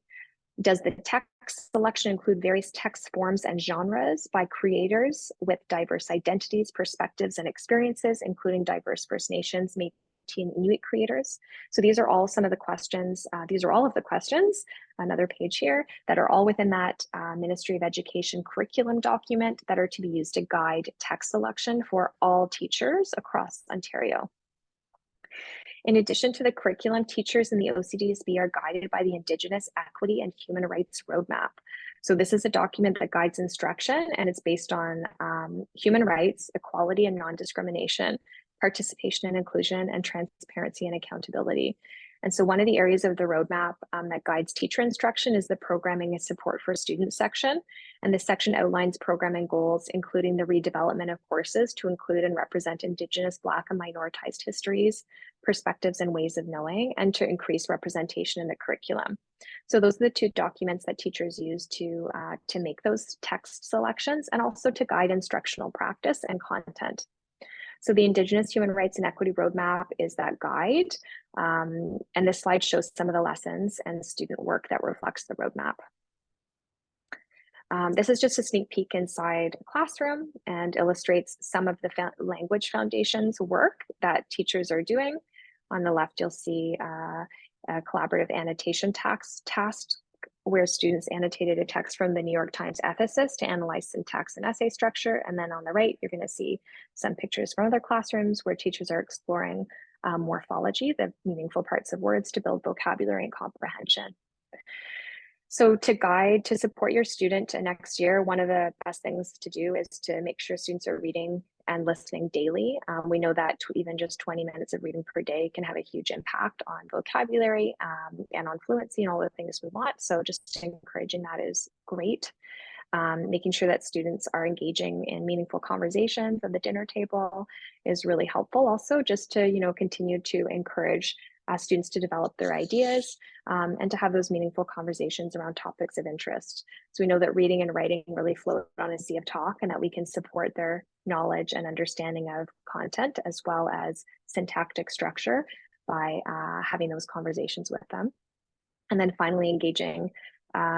Does the text selection include various text forms and genres by creators with diverse identities, perspectives, and experiences, including diverse First Nations, Métis, and Inuit creators? So these are all some of the questions. These are all of the questions, another page here, that are all within that Ministry of Education curriculum document that are to be used to guide text selection for all teachers across Ontario. In addition to the curriculum, teachers in the OCDSB are guided by the Indigenous Equity and Human Rights Roadmap. So this is a document that guides instruction, and it's based on human rights, equality and non-discrimination, participation and inclusion, and transparency and accountability. And so one of the areas of the roadmap that guides teacher instruction is the programming and support for students section. And this section outlines programming goals, including the redevelopment of courses to include and represent Indigenous, Black, and minoritized histories, perspectives, and ways of knowing, and to increase representation in the curriculum. So those are the two documents that teachers use to make those text selections, and also to guide instructional practice and content. So the Indigenous Human Rights and Equity Roadmap is that guide. And this slide shows some of the lessons and student work that reflects the roadmap. This is just a sneak peek inside a classroom and illustrates some of the language foundations work that teachers are doing. On the left, you'll see a collaborative annotation task where students annotated a text from the New York Times ethicist to analyze syntax and essay structure. And then on the right, you're going to see some pictures from other classrooms where teachers are exploring morphology, the meaningful parts of words, to build vocabulary and comprehension. So to support your student next year, one of the best things to do is to make sure students are reading and listening daily. We know that even just 20 minutes of reading per day can have a huge impact on vocabulary and on fluency and all the things we want. So just encouraging that is great. Making sure that students are engaging in meaningful conversations at the dinner table is really helpful. Also, just to continue to encourage students to develop their ideas and to have those meaningful conversations around topics of interest. So we know that reading and writing really float on a sea of talk, and that we can support their knowledge and understanding of content as well as syntactic structure by having those conversations with them. And then finally, engaging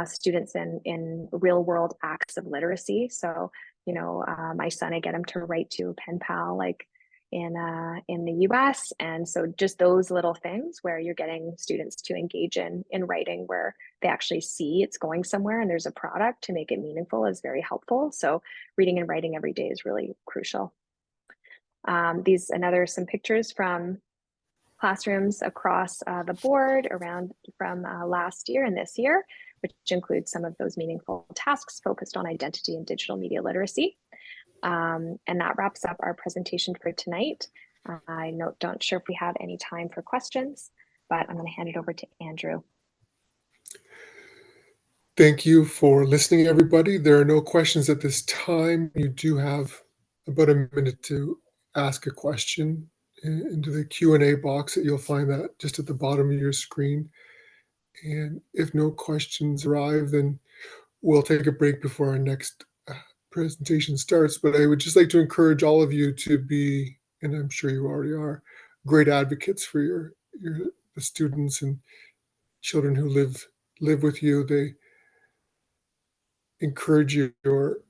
students in real world acts of literacy. So, my son, I get him to write to a pen pal like in the US. And so just those little things where you're getting students to engage in writing where they actually see it's going somewhere and there's a product to make it meaningful is very helpful. So reading and writing every day is really crucial. Some pictures from classrooms across the board from last year and this year, which includes some of those meaningful tasks focused on identity and digital media literacy. And that wraps up our presentation for tonight. Don't sure if we have any time for questions, but I'm going to hand it over to Andrew. Thank you for listening, everybody. There are no questions at this time. You do have about a minute to ask a question into the Q&A box that you'll find that just at the bottom of your screen. And if no questions arrive, then we'll take a break before our next presentation starts. But I would just like to encourage all of you to be, and I'm sure you already are, great advocates for your the students and children who live with you. They encourage the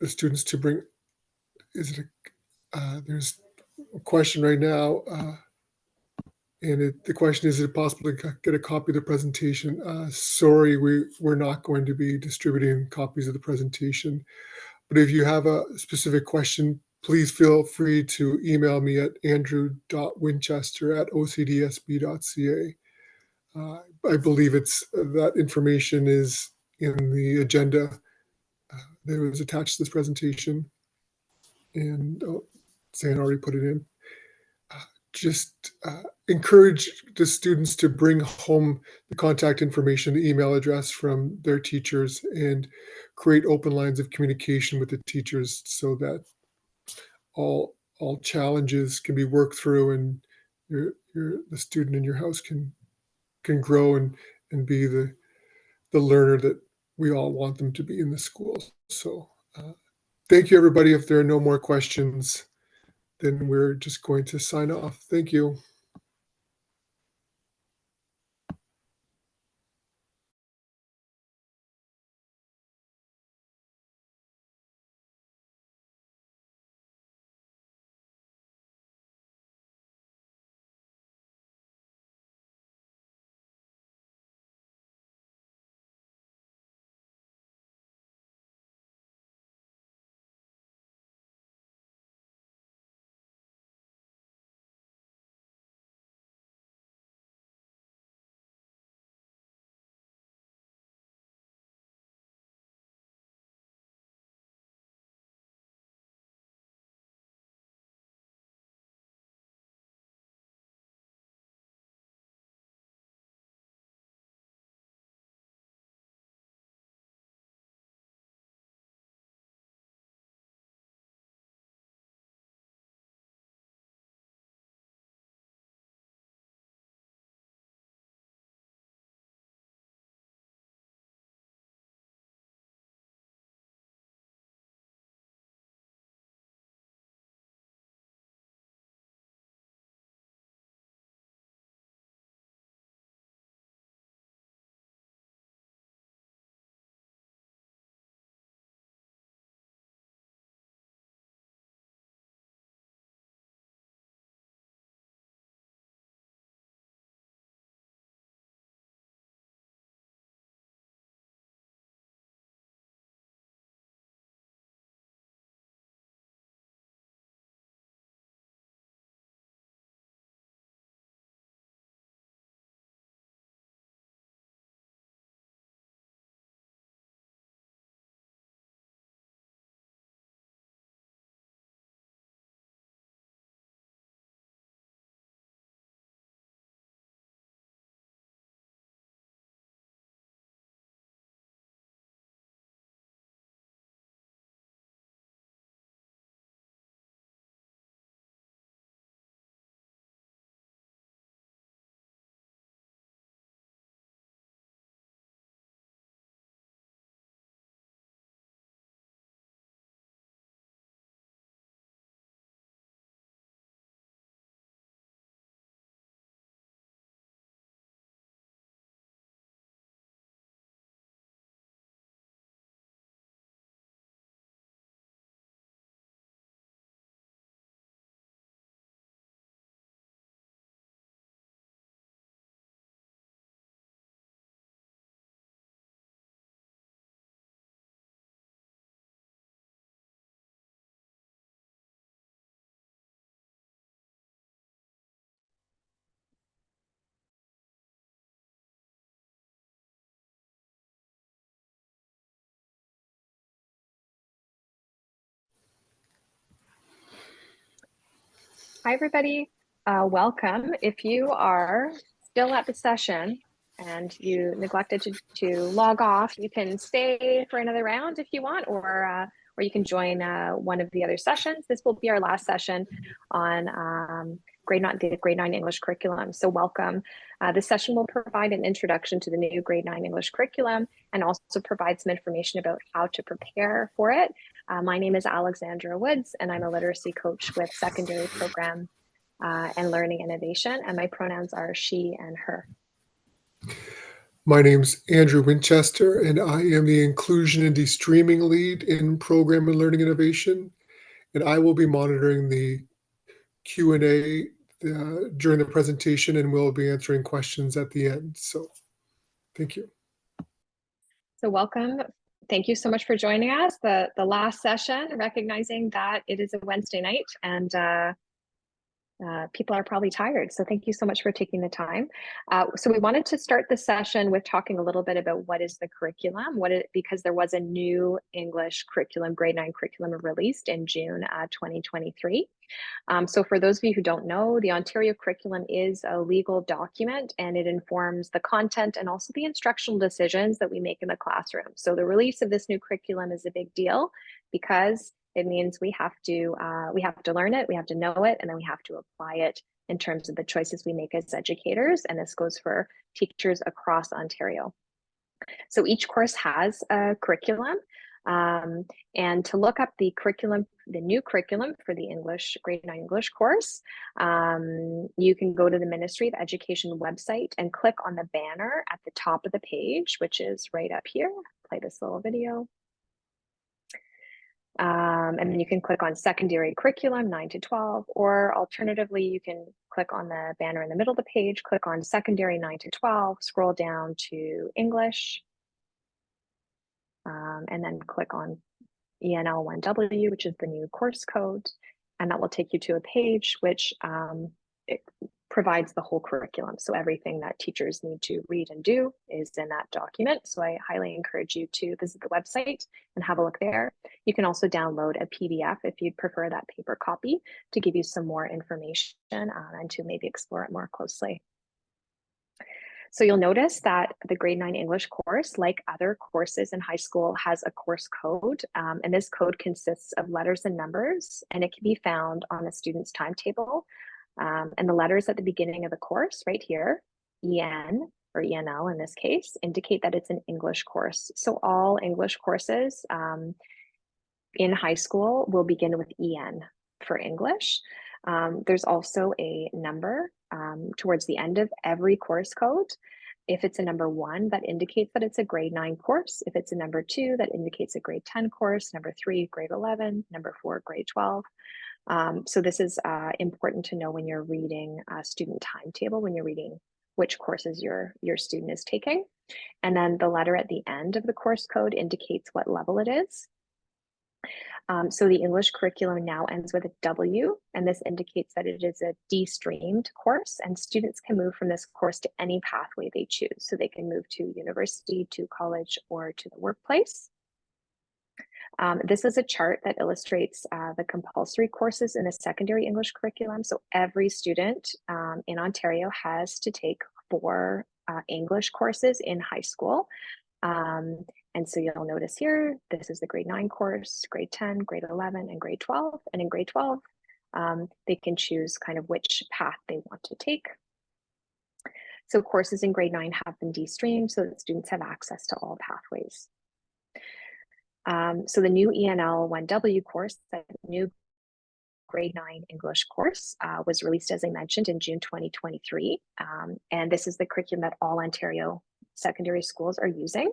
students to bring. There's a question right now, and the question is it possible to get a copy of the presentation? Sorry, we're not going to be distributing copies of the presentation. But if you have a specific question, please feel free to email me at andrew.winchester@ocdsb.ca. I believe that information is in the agenda that was attached to this presentation, and Zane already put it in. Just encourage the students to bring home the contact information, the email address from their teachers, and create open lines of communication with the teachers so that all challenges can be worked through and the student in your house can grow and be the learner that we all want them to be in the schools. So thank you, everybody. If there are no more questions, then we're just going to sign off. Thank you. Hi, everybody. Welcome. If you are still at the session, and you neglected to log off, you can stay for another round if you want, or you can join one of the other sessions. This will be our last session on the grade 9 English curriculum. So welcome. This session will provide an introduction to the new grade 9 English curriculum and also provide some information about how to prepare for it. My name is Alexandra Woods, and I'm a literacy coach with Secondary Program and Learning Innovation, and my pronouns are she and her. My name's Andrew Winchester, and I am the Inclusion and De-Streaming Lead in Program and Learning Innovation, and I will be monitoring the Q&A during the presentation, and we'll be answering questions at the end. So thank you. So welcome. Thank you so much for joining us. The last session, recognizing that it is a Wednesday night and people are probably tired. So thank you so much for taking the time. So we wanted to start the session with talking a little bit about what is the curriculum, because there was a new English curriculum, grade 9 curriculum released in June 2023. So for those of you who don't know, the Ontario curriculum is a legal document, and it informs the content and also the instructional decisions that we make in the classroom. So the release of this new curriculum is a big deal because it means we have to learn it, we have to know it, and then we have to apply it in terms of the choices we make as educators. And this goes for teachers across Ontario. So each course has a curriculum. And to look up the curriculum, the new curriculum for the grade 9 English course, you can go to the Ministry of Education website and click on the banner at the top of the page, which is right up here. Play this little video. And then you can click on secondary curriculum 9 to 12, or alternatively, you can click on the banner in the middle of the page, click on secondary 9 to 12, scroll down to English, and then click on ENL 1W, which is the new course code. And that will take you to a page which it provides the whole curriculum. So everything that teachers need to read and do is in that document. So I highly encourage you to visit the website and have a look there. You can also download a PDF if you'd prefer that paper copy to give you some more information and to maybe explore it more closely. So you'll notice that the grade 9 English course, like other courses in high school, has a course code. And this code consists of letters and numbers, and it can be found on the student's timetable. And the letters at the beginning of the course right here, EN or ENL in this case, indicate that it's an English course. So all English courses in high school will begin with EN for English. There's also a number towards the end of every course code. If it's a number 1, that indicates that it's a grade 9 course. If it's a number 2, that indicates a grade 10 course. Number 3, grade 11. Number 4, grade 12. So this is important to know when you're reading a student timetable, when you're reading which courses your student is taking. And then the letter at the end of the course code indicates what level it is. So the English curriculum now ends with a W, and this indicates that it is a de-streamed course, and students can move from this course to any pathway they choose. So they can move to university, to college, or to the workplace. This is a chart that illustrates the compulsory courses in the secondary English curriculum. So every student in Ontario has to take 4 English courses in high school. And so you'll notice here, this is the grade 9 course, grade 10, grade 11, and grade 12. And in grade 12, they can choose kind of which path they want to take. So courses in grade 9 have been de-streamed so that students have access to all pathways. So the new ENL 1W course, that new grade 9 English course was released, as I mentioned, in June 2023. And this is the curriculum that all Ontario secondary schools are using.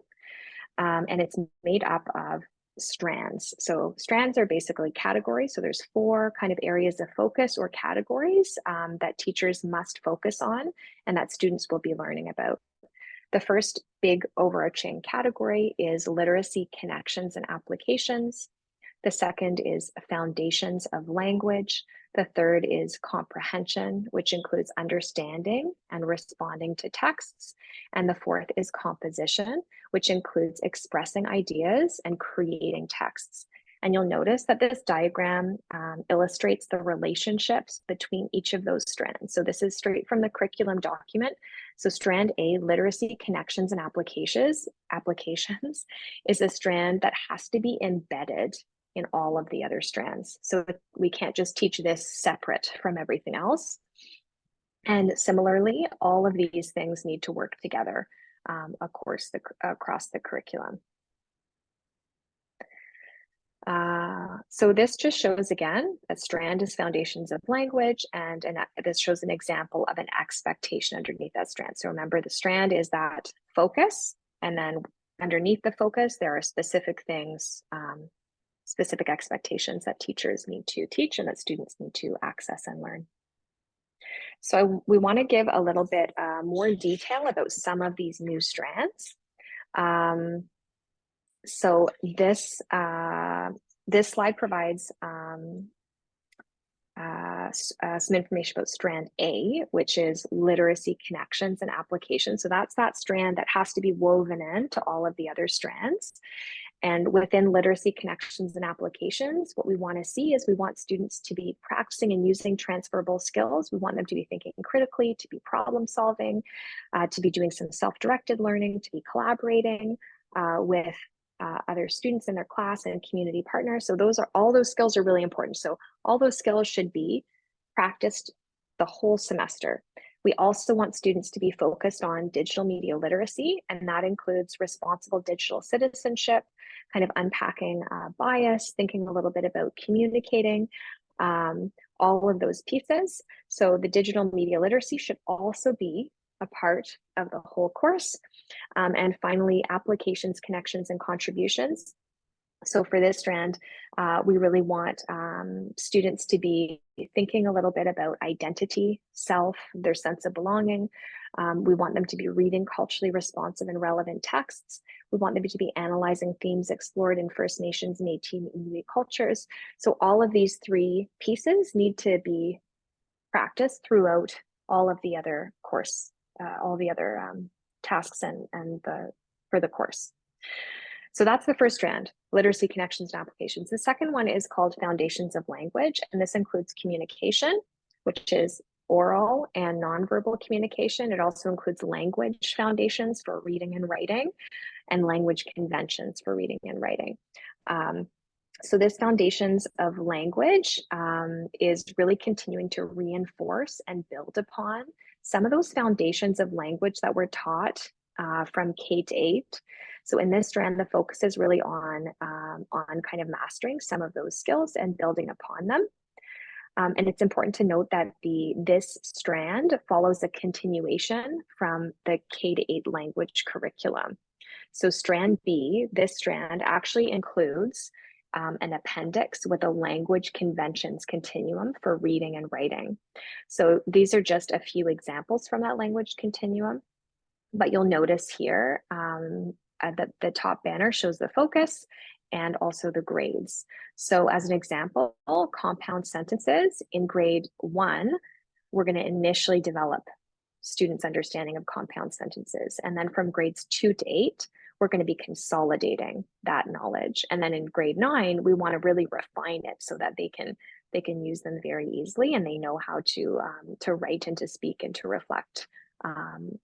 And it's made up of strands. So strands are basically categories. So there's 4 kind of areas of focus or categories that teachers must focus on and that students will be learning about. The first big overarching category is literacy, connections, and applications. The second is foundations of language. The third is comprehension, which includes understanding and responding to texts. And the fourth is composition, which includes expressing ideas and creating texts. And you'll notice that this diagram illustrates the relationships between each of those strands. So this is straight from the curriculum document. So strand A, literacy, connections, and applications, is a strand that has to be embedded in all of the other strands. So we can't just teach this separate from everything else. And similarly, all of these things need to work together, of course, across the curriculum. So this just shows again that strand is foundations of language, and this shows an example of an expectation underneath that strand. So remember, the strand is that focus, and then underneath the focus, there are specific things, specific expectations that teachers need to teach and that students need to access and learn. So we want to give a little bit more detail about some of these new strands. So this slide provides some information about strand A, which is literacy, connections, and applications. So that's that strand that has to be woven into all of the other strands. And within literacy, connections, and applications, what we want to see is we want students to be practicing and using transferable skills. We want them to be thinking critically, to be problem solving, to be doing some self-directed learning, to be collaborating with other students in their class and community partners. So all those skills are really important. So all those skills should be practiced the whole semester. We also want students to be focused on digital media literacy, and that includes responsible digital citizenship, kind of unpacking bias, thinking a little bit about communicating, all of those pieces. So the digital media literacy should also be a part of the whole course. And finally, applications, connections, and contributions. So for this strand, we really want students to be thinking a little bit about identity, self, their sense of belonging. We want them to be reading culturally responsive and relevant texts. We want them to be analyzing themes explored in First Nations and Métis Inuit cultures. So all of these three pieces need to be practiced throughout all of the other course, all the other tasks for the course. So that's the first strand, literacy, connections, and applications. The second one is called foundations of language, and this includes communication, which is oral and nonverbal communication. It also includes language foundations for reading and writing, and language conventions for reading and writing. So this foundations of language is really continuing to reinforce and build upon some of those foundations of language that were taught from K-8. So in this strand, the focus is really on kind of mastering some of those skills and building upon them. And it's important to note that this strand follows a continuation from the K-8 language curriculum. So strand B, this strand actually includes an appendix with a language conventions continuum for reading and writing. So these are just a few examples from that language continuum, but you'll notice here that the top banner shows the focus and also the grades. So as an example, compound sentences in grade 1, we're going to initially develop students' understanding of compound sentences. And then from grades 2 to 8, we're going to be consolidating that knowledge. And then in grade 9, we want to really refine it so that they can use them very easily, and they know how to write and to speak and to reflect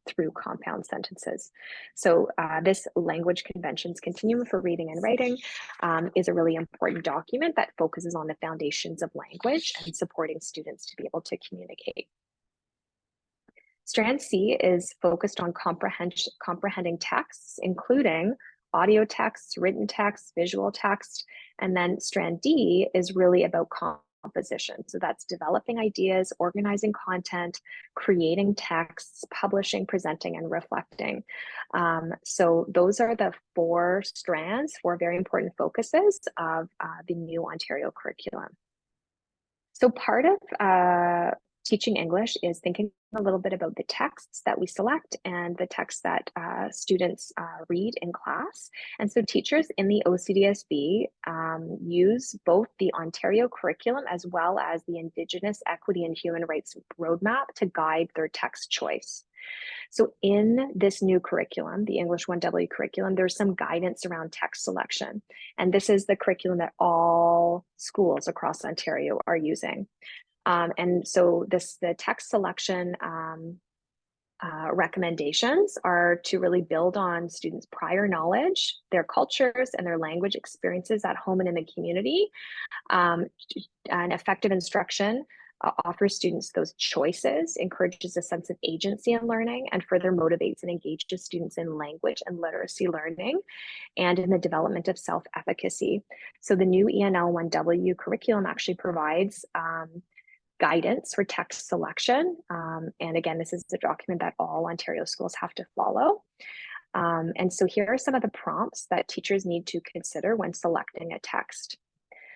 through compound sentences. So this language conventions continuum for reading and writing is a really important document that focuses on the foundations of language and supporting students to be able to communicate. Strand C is focused on comprehending texts, including audio texts, written text, visual text, and then strand D is really about composition. So that's developing ideas, organizing content, creating texts, publishing, presenting, and reflecting. So those are the 4 strands, 4 very important focuses of the new Ontario curriculum. So part of teaching English is thinking a little bit about the texts that we select and the texts that students read in class. And so teachers in the OCDSB use both the Ontario curriculum as well as the Indigenous Equity and Human Rights Roadmap to guide their text choice. So in this new curriculum, the English 1W curriculum, there's some guidance around text selection. And this is the curriculum that all schools across Ontario are using. And so the text selection recommendations are to really build on students' prior knowledge, their cultures, and their language experiences at home and in the community. And effective instruction offers students those choices, encourages a sense of agency in learning, and further motivates and engages students in language and literacy learning and in the development of self-efficacy. So the new ENL 1W curriculum actually provides guidance for text selection. And again, this is the document that all Ontario schools have to follow. And so here are some of the prompts that teachers need to consider when selecting a text.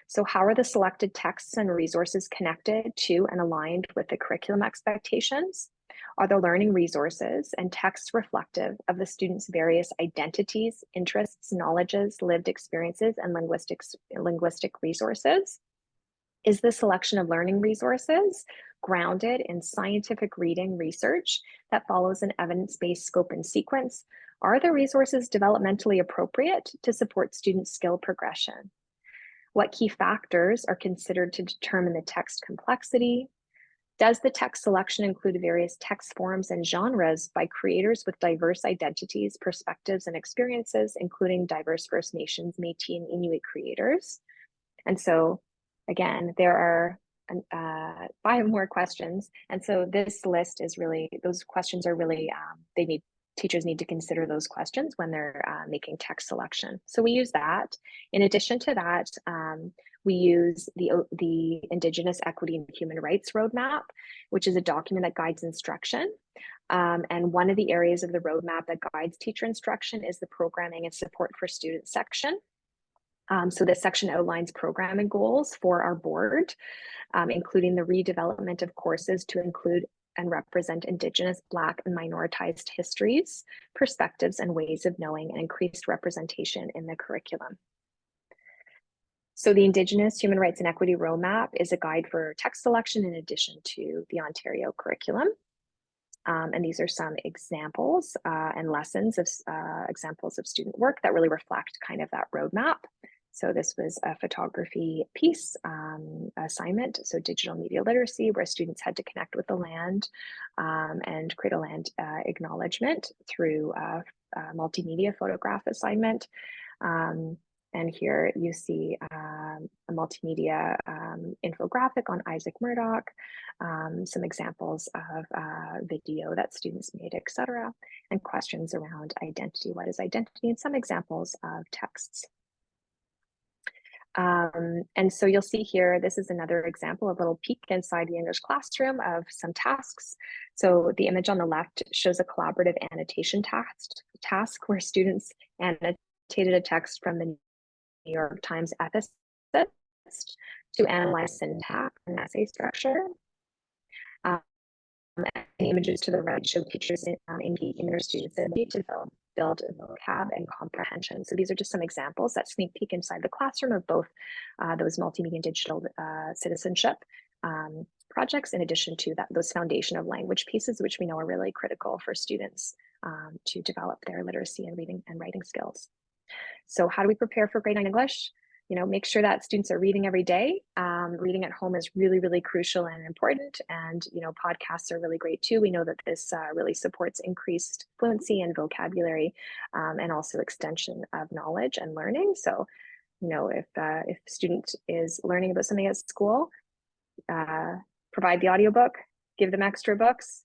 So how are the selected texts and resources connected to and aligned with the curriculum expectations? Are the learning resources and texts reflective of the students' various identities, interests, knowledges, lived experiences, and linguistic resources? Is the selection of learning resources grounded in scientific reading research that follows an evidence-based scope and sequence? Are the resources developmentally appropriate to support student skill progression? What key factors are considered to determine the text complexity? Does the text selection include various text forms and genres by creators with diverse identities, perspectives, and experiences, including diverse First Nations, Métis, and Inuit creators? And so, again, there are 5 more questions. And so this list is really, those questions are really, teachers need to consider those questions when they're making text selection. So we use that. In addition to that, we use the Indigenous Equity and Human Rights Roadmap, which is a document that guides instruction. And one of the areas of the roadmap that guides teacher instruction is the programming and support for students section. So this section outlines programming goals for our board, including the redevelopment of courses to include and represent Indigenous, Black, and minoritized histories, perspectives, and ways of knowing, and increased representation in the curriculum. So the Indigenous Human Rights and Equity Roadmap is a guide for text selection in addition to the Ontario curriculum. And these are some examples and lessons of examples of student work that really reflect kind of that roadmap. So this was a photography piece assignment, so digital media literacy, where students had to connect with the land and create a land acknowledgement through a multimedia photograph assignment. And here you see a multimedia infographic on Isaac Murdoch, some examples of video that students made, etc., and questions around identity. What is identity? And some examples of texts. And so you'll see here, this is another example, a little peek inside the English classroom of some tasks. So the image on the left shows a collaborative annotation task where students annotated a text from the New York Times ethicist to analyze syntax and essay structure. And images to the right show teachers engaging their students to build vocab and comprehension. So these are just some examples that sneak peek inside the classroom of both those multimedia and digital citizenship projects, in addition to those foundation of language pieces, which we know are really critical for students to develop their literacy and reading and writing skills. So how do we prepare for grade 9 English? Make sure that students are reading every day. Reading at home is really, really crucial and important. And, podcasts are really great too. We know that this really supports increased fluency and vocabulary and also extension of knowledge and learning. So, if a student is learning about something at school, provide the audiobook, give them extra books,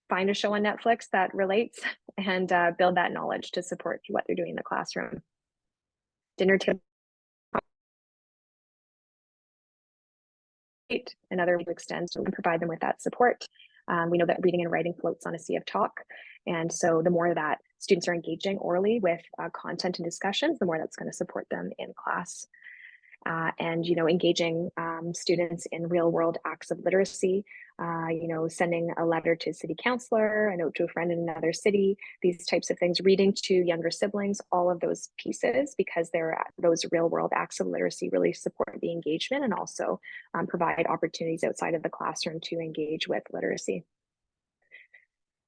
find a show on Netflix that relates, and build that knowledge to support what they're doing in the classroom. Dinner table. Another way to extend and provide them with that support. We know that reading and writing floats on a sea of talk. And so the more that students are engaging orally with content and discussions, the more that's going to support them in class. and engaging students in real world acts of literacy, sending a letter to a city councilor, a note to a friend in another city, these types of things, reading to younger siblings, all of those pieces, because those real world acts of literacy really support the engagement and also provide opportunities outside of the classroom to engage with literacy.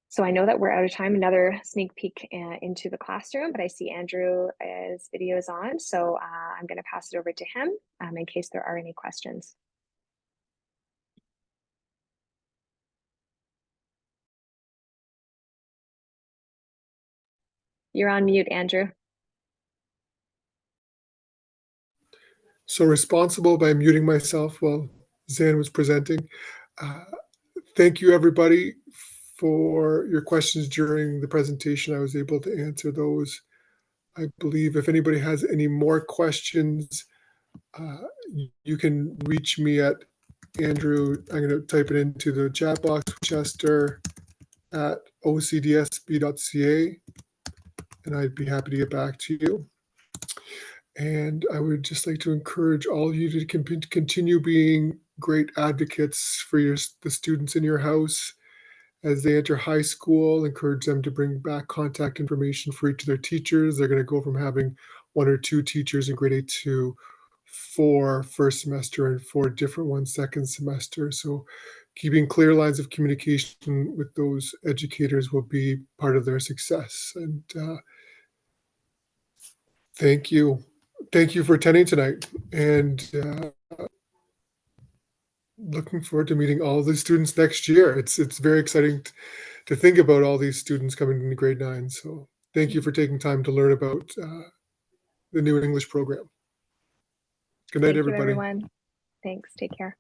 So I know that we're out of time. Another sneak peek into the classroom, but I see Andrew's video is on. So I'm going to pass it over to him in case there are any questions. You're on mute, Andrew. So responsible by muting myself while Zan was presenting. Thank you, everybody, for your questions during the presentation. I was able to answer those. I believe if anybody has any more questions, you can reach me at Andrew. I'm going to type it into the chat box, chester@ocdsb.ca, and I'd be happy to get back to you. And I would just like to encourage all of you to continue being great advocates for the students in your house as they enter high school. Encourage them to bring back contact information for each of their teachers. They're going to go from having 1 or 2 teachers in grade 8 to 4 first semester and 4 different ones second semester. So keeping clear lines of communication with those educators will be part of their success. And thank you. Thank you for attending tonight, and looking forward to meeting all the students next year. It's very exciting to think about all these students coming into grade 9. So thank you for taking time to learn about the new English program. Good night, Thank you, everybody. everyone. Thanks. Take care.